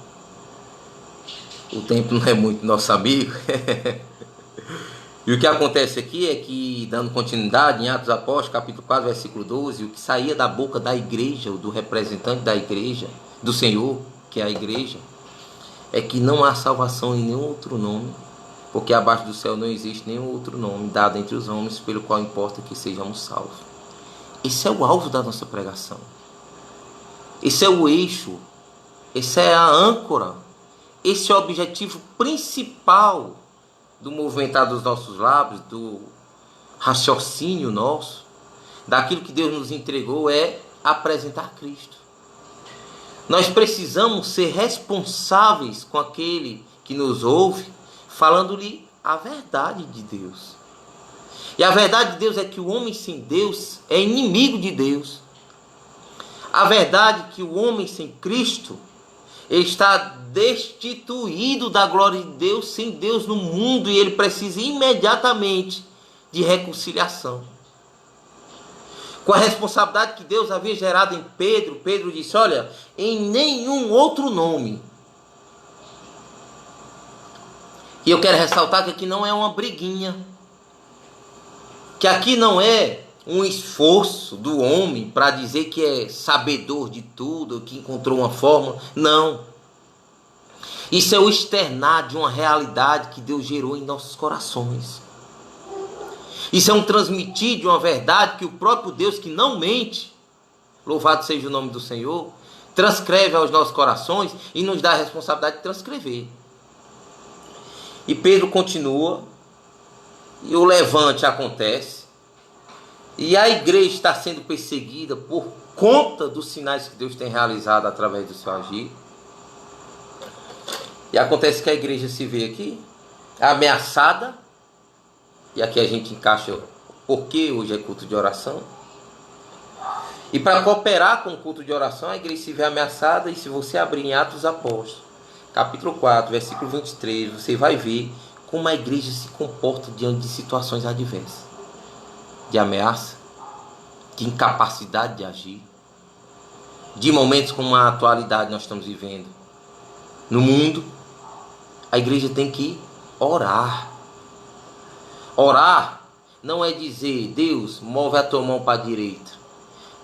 O tempo não é muito nosso amigo. E o que acontece aqui é que, dando continuidade, em Atos dos Apóstolos, capítulo 4, versículo 12, o que saía da boca da igreja, ou do representante da igreja, do Senhor, que é a igreja, é que não há salvação em nenhum outro nome, porque abaixo do céu não existe nenhum outro nome dado entre os homens, pelo qual importa que sejamos salvos. Esse é o alvo da nossa pregação. Esse é o eixo, essa é a âncora, esse é o objetivo principal do movimentar dos nossos lábios, do raciocínio nosso, daquilo que Deus nos entregou, é apresentar Cristo. Nós precisamos ser responsáveis com aquele que nos ouve, falando-lhe a verdade de Deus. E a verdade de Deus é que o homem sem Deus é inimigo de Deus. A verdade é que o homem sem Cristo está destituído da glória de Deus, sem Deus no mundo, e ele precisa imediatamente de reconciliação. Com a responsabilidade que Deus havia gerado em Pedro, Pedro disse: olha, em nenhum outro nome. E eu quero ressaltar que aqui não é uma briguinha, que aqui não é um esforço do homem para dizer que é sabedor de tudo, que encontrou uma forma. Não. Isso é o externar de uma realidade que Deus gerou em nossos corações. Isso é um transmitir de uma verdade que o próprio Deus, que não mente, louvado seja o nome do Senhor, transcreve aos nossos corações e nos dá a responsabilidade de transcrever. E Pedro continua, e o levante acontece, e a igreja está sendo perseguida por conta dos sinais que Deus tem realizado através do seu agir. E acontece que a igreja se vê aqui ameaçada, e aqui a gente encaixa porque hoje é culto de oração. E para cooperar com o culto de oração, a igreja se vê ameaçada, e se você abrir em Atos dos Apóstolos, capítulo 4, versículo 23, você vai ver como a igreja se comporta diante de situações adversas, de ameaça, de incapacidade de agir, de momentos como a atualidade nós estamos vivendo no mundo. A igreja tem que orar. Orar não é dizer: Deus, move a tua mão para a direita,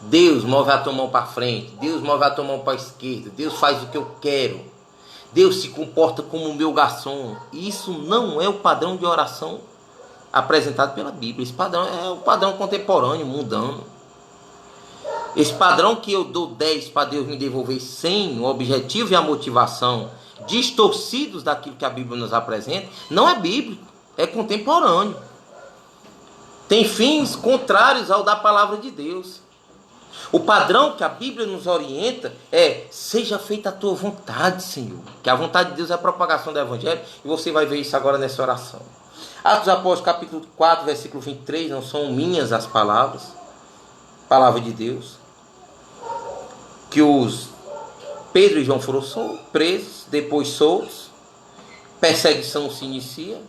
Deus, move a tua mão para frente, Deus, move a tua mão para a esquerda, Deus, faz o que eu quero, Deus se comporta como o meu garçom. Isso não é o padrão de oração apresentado pela Bíblia. Esse padrão é o padrão contemporâneo, mundano. Esse padrão que eu dou 10 para Deus me devolver 100, o objetivo e a motivação distorcidos daquilo que a Bíblia nos apresenta, não é bíblico, é contemporâneo. Tem fins contrários ao da palavra de Deus. O padrão que a Bíblia nos orienta é: seja feita a tua vontade, Senhor. Que a vontade de Deus é a propagação do Evangelho, e você vai ver isso agora nessa oração. Atos dos Apóstolos, capítulo 4, versículo 23, não são minhas as palavras, palavra de Deus. Que os Pedro e João foram presos, depois soltos, perseguição se inicia,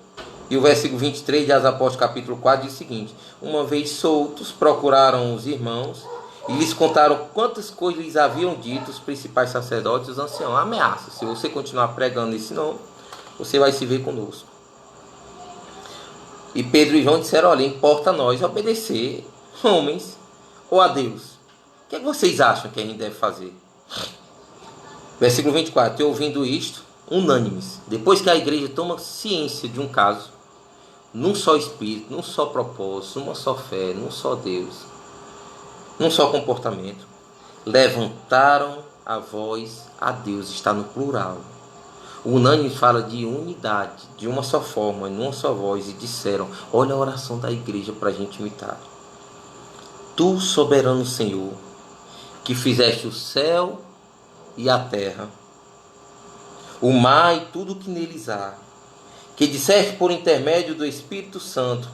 e o versículo 23 de Atos dos Apóstolos, capítulo 4, diz o seguinte: uma vez soltos, procuraram os irmãos e lhes contaram quantas coisas lhes haviam dito os principais sacerdotes e os anciãos. Ameaça: se você continuar pregando esse nome, você vai se ver conosco. E Pedro e João disseram: olha, importa a nós obedecer homens ou a Deus. O que é que vocês acham que a gente deve fazer? Versículo 24: e ouvindo isto, unânimes, depois que a igreja toma ciência de um caso, num só espírito, num só propósito, numa só fé, num só Deus, num só comportamento, levantaram a voz a Deus. Está no plural. O unânime fala de unidade, de uma só forma, numa só voz, e disseram: olha a oração da igreja para a gente imitar. Tu, soberano Senhor, que fizeste o céu e a terra, o mar e tudo o que neles há, que disseste por intermédio do Espírito Santo,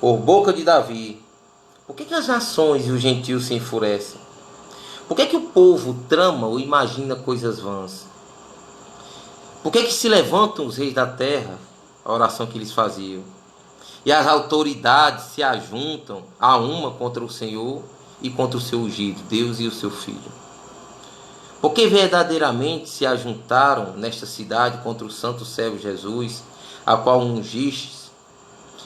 por boca de Davi, por que as nações e os gentios se enfurecem? Por que o povo trama ou imagina coisas vãs? Por que se levantam os reis da terra, a oração que eles faziam, e as autoridades se ajuntam a uma contra o Senhor e contra o seu ungido, Deus e o seu Filho? Porque verdadeiramente se ajuntaram nesta cidade contra o santo servo Jesus, a qual ungistes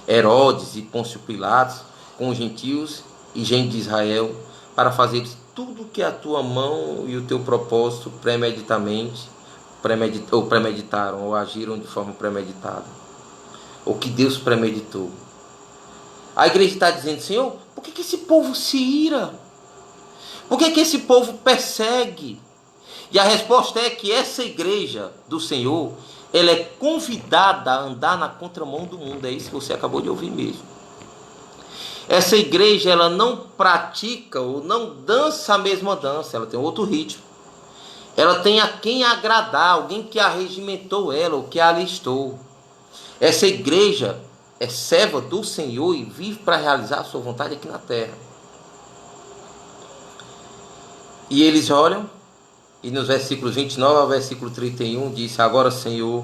Herodes e Pôncio Pilatos, com os gentios e gente de Israel, para fazer tudo que a tua mão e o teu propósito premeditaram ou agiram de forma premeditada, ou que Deus premeditou. A igreja está dizendo: Senhor, por que esse povo se ira? Por que esse povo persegue? E a resposta é que essa igreja do Senhor, ela é convidada a andar na contramão do mundo. É isso que você acabou de ouvir mesmo. Essa igreja, ela não pratica ou não dança a mesma dança. Ela tem outro ritmo. Ela tem a quem agradar, alguém que arregimentou ela, ou que a alistou. Essa igreja é serva do Senhor e vive para realizar a sua vontade aqui na terra. E eles olham, e nos versículos 29 ao versículo 31 diz: agora, Senhor,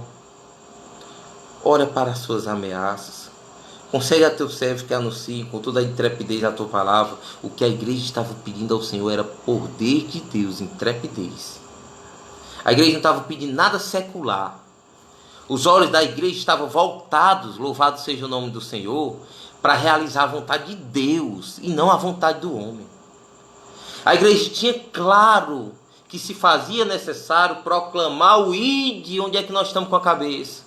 olha para as suas ameaças, concede a teus servos que anunciem com toda a intrepidez a tua palavra. O que a igreja estava pedindo ao Senhor era poder de Deus, intrepidez. A igreja não estava pedindo nada secular. Os olhos da igreja estavam voltados, louvado seja o nome do Senhor, para realizar a vontade de Deus e não a vontade do homem. A igreja tinha claro que se fazia necessário proclamar o ide. Onde é que nós estamos com a cabeça?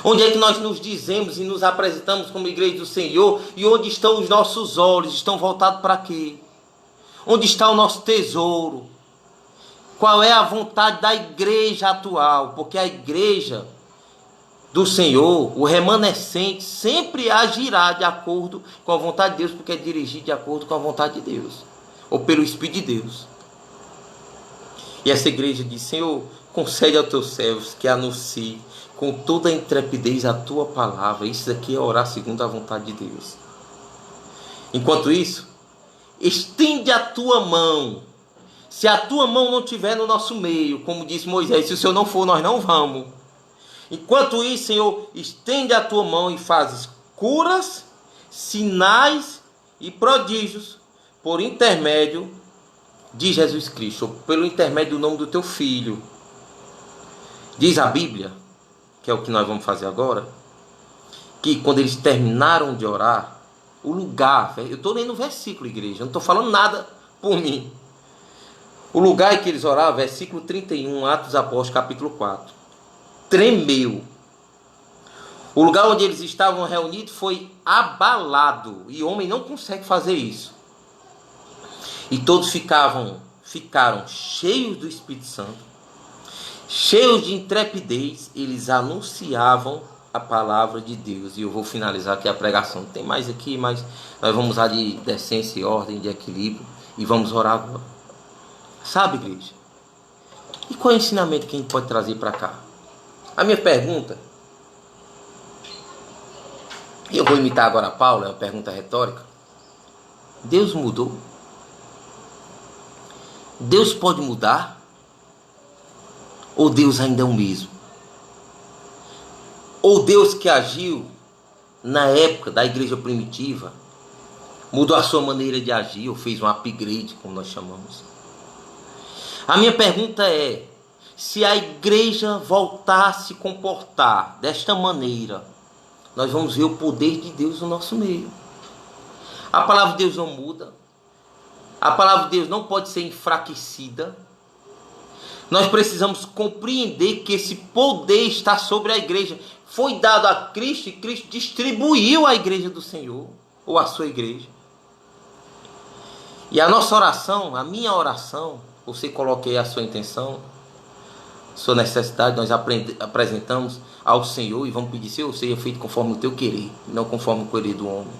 Onde é que nós nos dizemos e nos apresentamos como igreja do Senhor? E onde estão os nossos olhos? Estão voltados para quê? Onde está o nosso tesouro? Qual é a vontade da igreja atual? Porque a igreja do Senhor, o remanescente, sempre agirá de acordo com a vontade de Deus, porque é dirigido de acordo com a vontade de Deus, ou pelo Espírito de Deus. E essa igreja diz: Senhor, concede aos teus servos que anuncie com toda a intrepidez a tua palavra. Isso aqui é orar segundo a vontade de Deus. Enquanto isso, estende a tua mão. Se a tua mão não estiver no nosso meio, como disse Moisés, se o Senhor não for, nós não vamos. Enquanto isso, Senhor, estende a tua mão e fazes curas, sinais e prodígios por intermédio de Jesus Cristo, ou pelo intermédio do nome do teu Filho. Diz a Bíblia, que é o que nós vamos fazer agora, que quando eles terminaram de orar, o lugar, eu estou lendo o versículo, igreja, eu não estou falando nada por mim. O lugar em que eles oravam, versículo 31, Atos dos Apóstolos, capítulo 4, tremeu. O lugar onde eles estavam reunidos foi abalado, e o homem não consegue fazer isso. E todos ficaram cheios do Espírito Santo, cheios de intrepidez, eles anunciavam a palavra de Deus. E eu vou finalizar aqui a pregação. Tem mais aqui, mas nós vamos usar de decência e ordem, de equilíbrio, e vamos orar agora. Sabe, igreja? E qual é o ensinamento que a gente pode trazer para cá? A minha pergunta, e eu vou imitar agora a Paulo, é uma pergunta retórica: Deus mudou? Deus pode mudar? Ou Deus ainda é o mesmo? Ou Deus que agiu na época da igreja primitiva mudou a sua maneira de agir, ou fez um upgrade, como nós chamamos? A minha pergunta é: se a igreja voltar a se comportar desta maneira, nós vamos ver o poder de Deus no nosso meio. A palavra de Deus não muda. A palavra de Deus não pode ser enfraquecida. Nós precisamos compreender que esse poder está sobre a igreja. Foi dado a Cristo e Cristo distribuiu a igreja do Senhor, ou a sua igreja. E a nossa oração, a minha oração, você coloque aí a sua intenção, sua necessidade, nós apresentamos ao Senhor e vamos pedir: Senhor, seja feito conforme o teu querer, não conforme o querer do homem.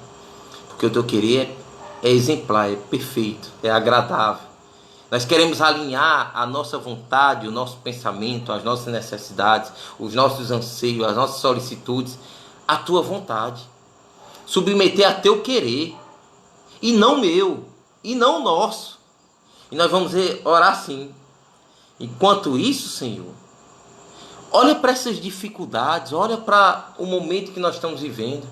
Porque o teu querer é exemplar, é perfeito, é agradável. Nós queremos alinhar a nossa vontade, o nosso pensamento, as nossas necessidades, os nossos anseios, as nossas solicitudes à tua vontade. Submeter a teu querer, e não meu, e não nosso. E nós vamos orar assim: enquanto isso, Senhor, olha para essas dificuldades, olha para o momento que nós estamos vivendo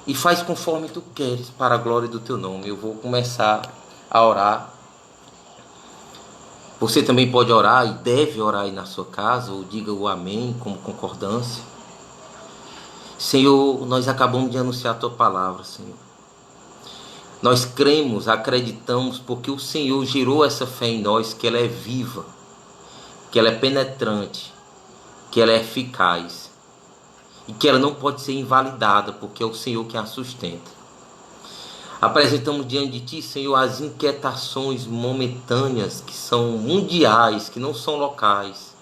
e faz conforme tu queres, para a glória do teu nome. Eu vou começar a orar. Você também pode orar e deve orar aí na sua casa, ou diga o amém como concordância. Senhor, nós acabamos de anunciar a tua palavra, Senhor. Nós cremos, acreditamos, porque o Senhor gerou essa fé em nós, que ela é viva, que ela é penetrante, que ela é eficaz e que ela não pode ser invalidada, porque é o Senhor que a sustenta. Apresentamos diante de Ti, Senhor, as inquietações momentâneas, que são mundiais, que não são locais.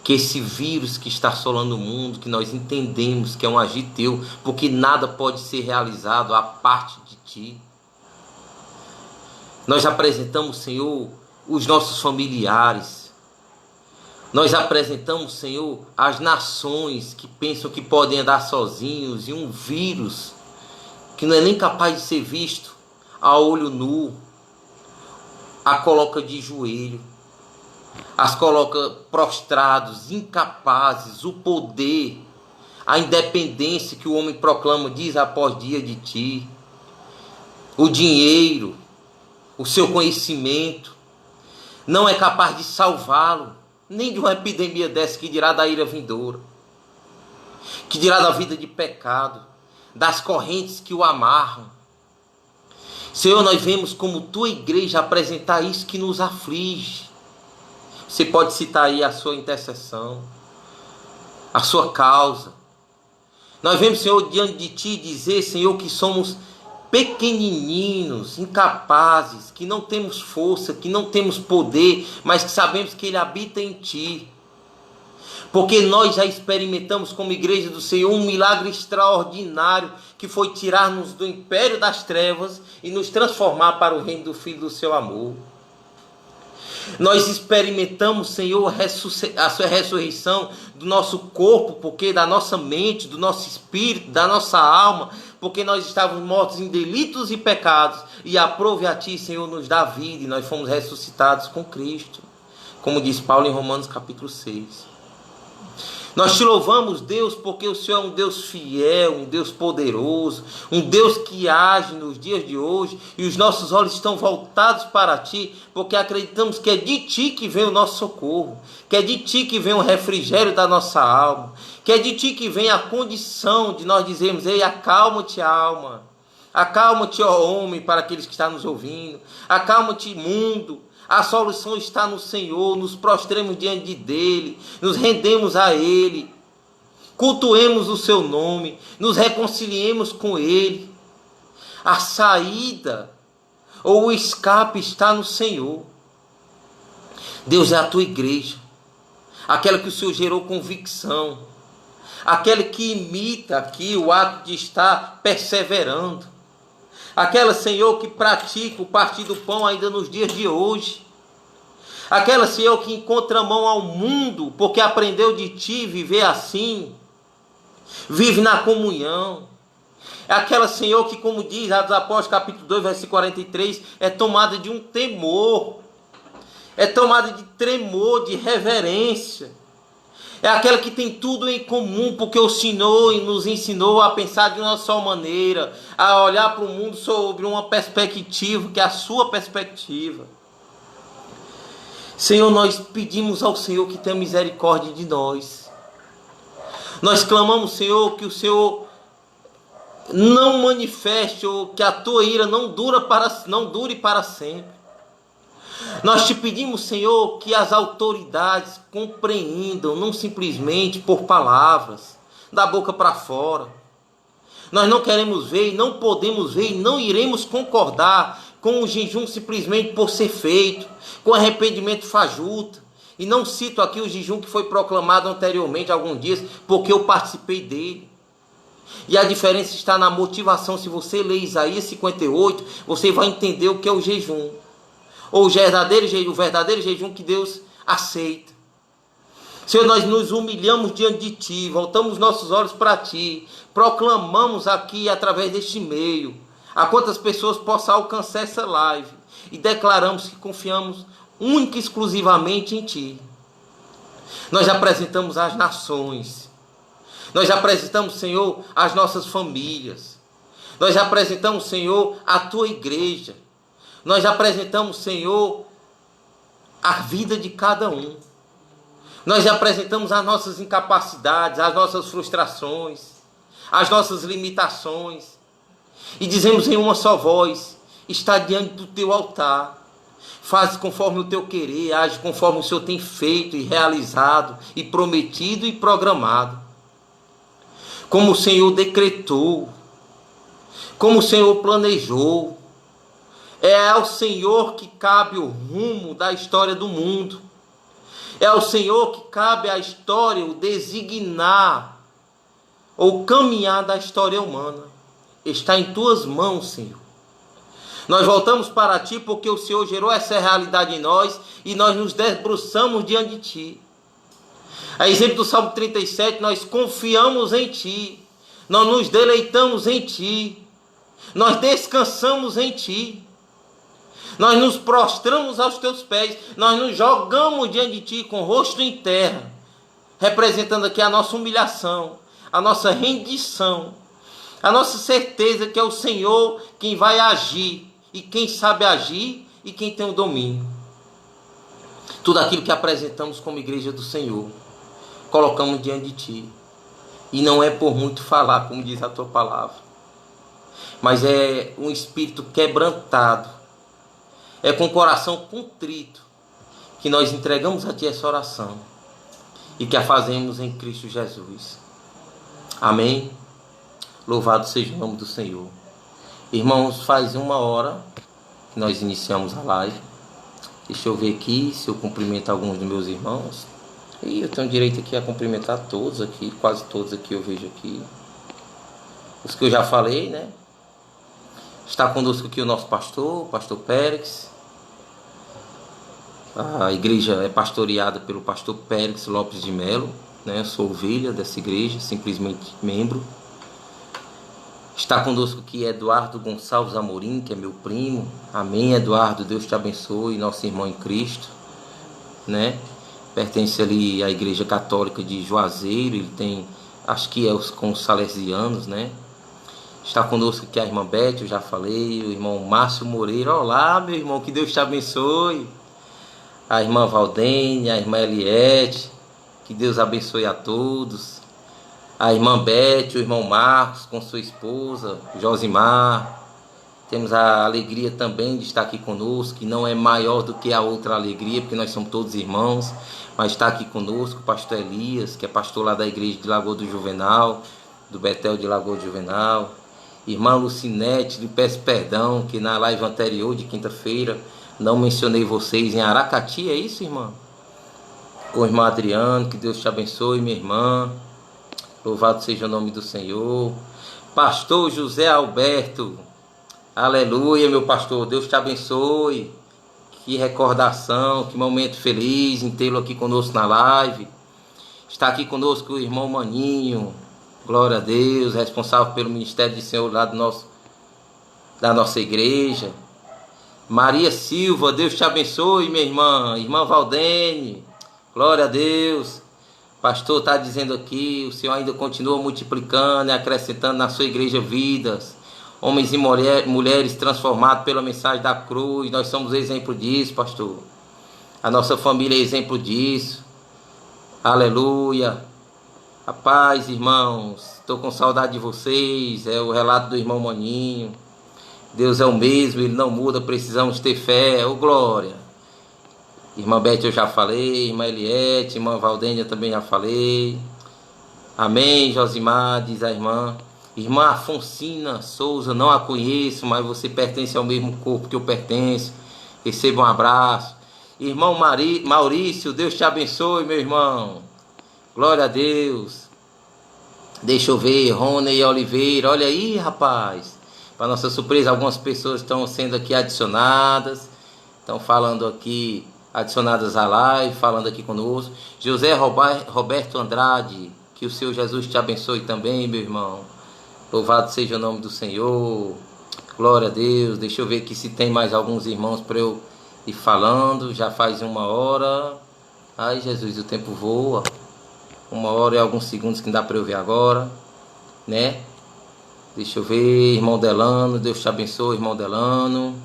Que esse vírus que está assolando o mundo, que nós entendemos que é um agir Teu, porque nada pode ser realizado à parte de Ti. Nós apresentamos, Senhor, os nossos familiares. Nós apresentamos, Senhor, as nações que pensam que podem andar sozinhos, e um vírus que não é nem capaz de ser visto a olho nu, a coloca de joelho, as coloca prostrados, incapazes. O poder, a independência que o homem proclama dia após dia de Ti, o dinheiro, o seu conhecimento, não é capaz de salvá-lo, nem de uma epidemia dessa, que dirá da ira vindoura, que dirá da vida de pecado, das correntes que o amarram. Senhor, nós vemos como Tua igreja apresentar isso que nos aflige. Você pode citar aí a sua intercessão, a sua causa. Nós vemos, Senhor, diante de Ti dizer, Senhor, que somos pequenininhos, incapazes, que não temos força, que não temos poder, mas que sabemos que Ele habita em Ti. Porque nós já experimentamos como igreja do Senhor um milagre extraordinário, que foi tirar-nos do império das trevas e nos transformar para o reino do Filho do Seu amor. Nós experimentamos, Senhor, a sua ressurreição do nosso corpo, porque da nossa mente, do nosso espírito, da nossa alma, porque nós estávamos mortos em delitos e pecados, e aprove a Ti, Senhor, nos dá vida, e nós fomos ressuscitados com Cristo, como diz Paulo em Romanos capítulo 6. Nós Te louvamos, Deus, porque o Senhor é um Deus fiel, um Deus poderoso, um Deus que age nos dias de hoje, e os nossos olhos estão voltados para Ti, porque acreditamos que é de Ti que vem o nosso socorro, que é de Ti que vem o refrigério da nossa alma, que é de Ti que vem a condição de nós dizermos: ei, acalma-te, alma, acalma-te, ó homem, para aqueles que estão nos ouvindo, acalma-te, mundo. A solução está no Senhor. Nos prostremos diante dEle, nos rendemos a Ele, cultuemos o Seu nome, nos reconciliemos com Ele. A saída ou o escape está no Senhor. Deus é a Tua igreja, aquela que o Senhor gerou convicção, aquela que imita aqui o ato de estar perseverando, aquela, Senhor, que pratica o partir do pão ainda nos dias de hoje. Aquela, Senhor, que encontra mão ao mundo, porque aprendeu de Ti viver assim. Vive na comunhão. É aquela, Senhor, que, como diz Atos dos Apóstolos, capítulo 2, versículo 43, é tomada de um temor. É tomada de tremor, de reverência. É aquela que tem tudo em comum, porque o Senhor nos ensinou a pensar de uma só maneira, a olhar para o mundo sobre uma perspectiva, que é a Sua perspectiva. Senhor, nós pedimos ao Senhor que tenha misericórdia de nós. Nós clamamos, Senhor, que o Senhor não manifeste, ou que a Tua ira não dure para sempre. Nós Te pedimos, Senhor, que as autoridades compreendam, não simplesmente por palavras, da boca para fora. Nós não queremos ver, e não podemos ver, e não iremos concordar com o jejum simplesmente por ser feito, com arrependimento fajuto. E não cito aqui o jejum que foi proclamado anteriormente, há alguns dias, porque eu participei dele. E a diferença está na motivação. Se você ler Isaías 58, você vai entender o que é o jejum. Ou o verdadeiro jejum que Deus aceita. Senhor, nós nos humilhamos diante de Ti, voltamos nossos olhos para Ti, proclamamos aqui através deste meio, a quantas pessoas possam alcançar essa live, e declaramos que confiamos única e exclusivamente em Ti. Nós apresentamos as nações, nós apresentamos, Senhor, as nossas famílias, nós apresentamos, Senhor, a Tua igreja, nós apresentamos, Senhor, a vida de cada um. Nós apresentamos as nossas incapacidades, as nossas frustrações, as nossas limitações. E dizemos em uma só voz: está diante do Teu altar. Faz conforme o Teu querer, age conforme o Senhor tem feito e realizado, e prometido e programado. Como o Senhor decretou, como o Senhor planejou. É ao Senhor que cabe o rumo da história do mundo. É ao Senhor que cabe a história, o designar ou caminhar da história humana. Está em tuas mãos, Senhor. Nós voltamos para Ti porque o Senhor gerou essa realidade em nós e nós nos debruçamos diante de Ti. A exemplo do Salmo 37, nós confiamos em Ti. Nós nos deleitamos em Ti. Nós descansamos em Ti. Nós nos prostramos aos Teus pés. Nós nos jogamos diante de Ti com o rosto em terra. Representando aqui a nossa humilhação, a nossa rendição, a nossa certeza que é o Senhor quem vai agir. E quem sabe agir e quem tem o domínio. Tudo aquilo que apresentamos como igreja do Senhor, colocamos diante de Ti. E não é por muito falar, como diz a Tua palavra, mas é um espírito quebrantado, é com o coração contrito que nós entregamos a Ti essa oração e que a fazemos em Cristo Jesus. Amém? Louvado seja o nome do Senhor. Irmãos, faz 1 hora que nós iniciamos a live. Deixa eu ver aqui se eu cumprimento alguns dos meus irmãos. E eu tenho direito aqui a cumprimentar todos aqui, quase todos aqui eu vejo aqui. Os que eu já falei, né? Está conosco aqui o nosso pastor, o pastor Pérez. A igreja é pastoreada pelo pastor Pérez Lopes de Melo, né? Eu sou ovelha dessa igreja, simplesmente membro. Está conosco aqui Eduardo Gonçalves Amorim, que é meu primo. Amém, Eduardo, Deus te abençoe, nosso irmão em Cristo, né? Pertence ali à Igreja Católica de Juazeiro, ele tem, acho que é com os salesianos, né? Está conosco aqui a irmã Beth, eu já falei, o irmão Márcio Moreira. Olá, meu irmão, que Deus te abençoe. A irmã Valdênia, a irmã Eliette, que Deus abençoe a todos. A irmã Beth, o irmão Marcos com sua esposa, Josimar. Temos a alegria também de estar aqui conosco, que não é maior do que a outra alegria, porque nós somos todos irmãos, mas está aqui conosco o pastor Elias, que é pastor lá da igreja de Lagoa do Juvenal, do Betel de Lagoa do Juvenal. Irmã Lucinete, lhe peço perdão, que na live anterior de quinta-feira não mencionei vocês em Aracati, é isso, irmã? O irmão Adriano, que Deus te abençoe, minha irmã. Louvado seja o nome do Senhor. Pastor José Alberto, aleluia, meu pastor, Deus te abençoe. Que recordação, que momento feliz em tê-lo aqui conosco na live. Está aqui conosco o irmão Maninho, glória a Deus, responsável pelo ministério de Senhor lá da nossa igreja. Maria Silva, Deus te abençoe, minha irmã. Irmã Valdene, glória a Deus. Pastor está dizendo aqui, o Senhor ainda continua multiplicando e acrescentando na sua igreja vidas, homens e mulheres transformados pela mensagem da cruz. Nós somos exemplo disso, pastor. A nossa família é exemplo disso. Aleluia. Rapaz, irmãos, estou com saudade de vocês. É o relato do irmão Maninho. Deus é o mesmo, Ele não muda, precisamos ter fé. Ô glória. Irmã Beth eu já falei, irmã Eliette, irmã Valdênia também já falei. Amém, Josimar, diz a irmã. Irmã Afonsina Souza, não a conheço, mas você pertence ao mesmo corpo que eu pertenço. Receba um abraço. Irmão Maurício, Deus te abençoe, meu irmão. Glória a Deus. Deixa eu ver, Rony Oliveira, olha aí, rapaz. Para nossa surpresa, algumas pessoas estão sendo aqui adicionadas. Estão falando aqui, adicionadas à live, falando aqui conosco. José Roberto Andrade, que o Senhor Jesus te abençoe também, meu irmão. Louvado seja o nome do Senhor. Glória a Deus. Deixa eu ver aqui se tem mais alguns irmãos para eu ir falando. Já faz 1 hora. Ai, Jesus, o tempo voa. 1 hora e alguns segundos que não dá para eu ver agora, né? Deixa eu ver, irmão Delano, Deus te abençoe, irmão Delano.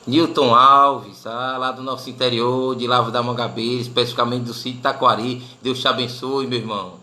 Newton Alves, lá do nosso interior, de Lavra da Mangabeira, especificamente do sítio Taquari. Deus te abençoe, meu irmão.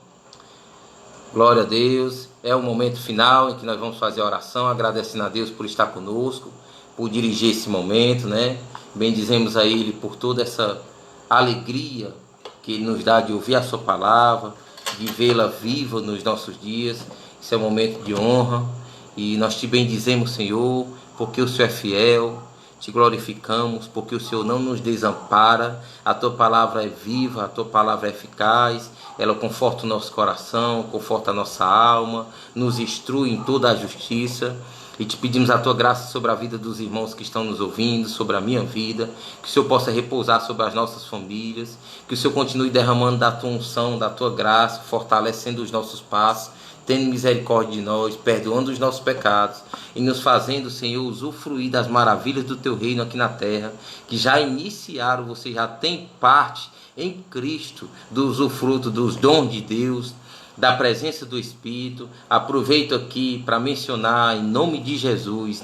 Glória a Deus. É o momento final em que nós vamos fazer a oração, agradecendo a Deus por estar conosco, por dirigir esse momento, né? Bendizemos a Ele por toda essa alegria que Ele nos dá de ouvir a sua palavra, de vê-la viva nos nossos dias. Esse é um momento de honra. E nós te bendizemos, Senhor, porque o Senhor é fiel. Te glorificamos porque o Senhor não nos desampara. A tua palavra é viva, a tua palavra é eficaz. Ela conforta o nosso coração, conforta a nossa alma, nos instrui em toda a justiça. E te pedimos a tua graça sobre a vida dos irmãos que estão nos ouvindo, sobre a minha vida. Que o Senhor possa repousar sobre as nossas famílias. Que o Senhor continue derramando da tua unção, da tua graça, fortalecendo os nossos passos, tendo misericórdia de nós, perdoando os nossos pecados e nos fazendo, Senhor, usufruir das maravilhas do teu reino aqui na terra, que já iniciaram, você já tem parte em Cristo do usufruto dos dons de Deus, da presença do Espírito. Aproveito aqui para mencionar, em nome de Jesus,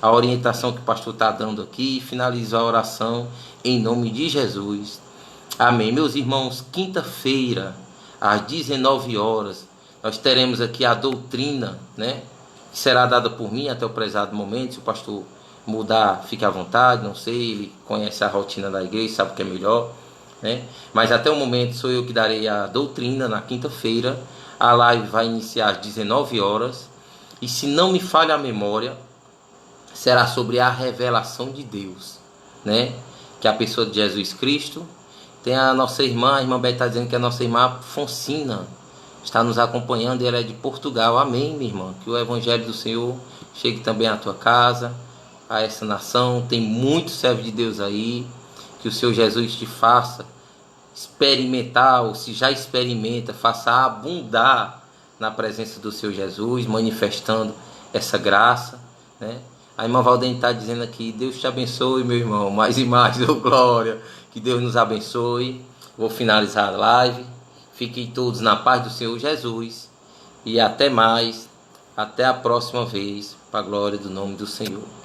a orientação que o pastor está dando aqui, e finalizar a oração em nome de Jesus. Amém. Meus irmãos, quinta-feira, às 19 horas, nós teremos aqui a doutrina, que será dada por mim até o prezado momento. Se o pastor mudar, fique à vontade, não sei, ele conhece a rotina da igreja, sabe o que é melhor, Mas até o momento sou eu que darei a doutrina na quinta-feira. A live vai iniciar às 19 horas. E se não me falha a memória, será sobre a revelação de Deus, Que é a pessoa de Jesus Cristo. Tem a nossa irmã, a irmã Beth está dizendo que é a nossa irmã Fonsina está nos acompanhando e ela é de Portugal. Amém, minha irmã. Que o Evangelho do Senhor chegue também à tua casa, a essa nação. Tem muito servo de Deus aí. Que o Senhor Jesus te faça experimentar, ou se já experimenta, faça abundar na presença do Senhor Jesus, manifestando essa graça, A irmã Valdene está dizendo aqui: Deus te abençoe, meu irmão, mais e mais, oh glória, que Deus nos abençoe. Vou finalizar a live. Fiquem todos na paz do Senhor Jesus. E até mais. Até a próxima vez. Para a glória do nome do Senhor.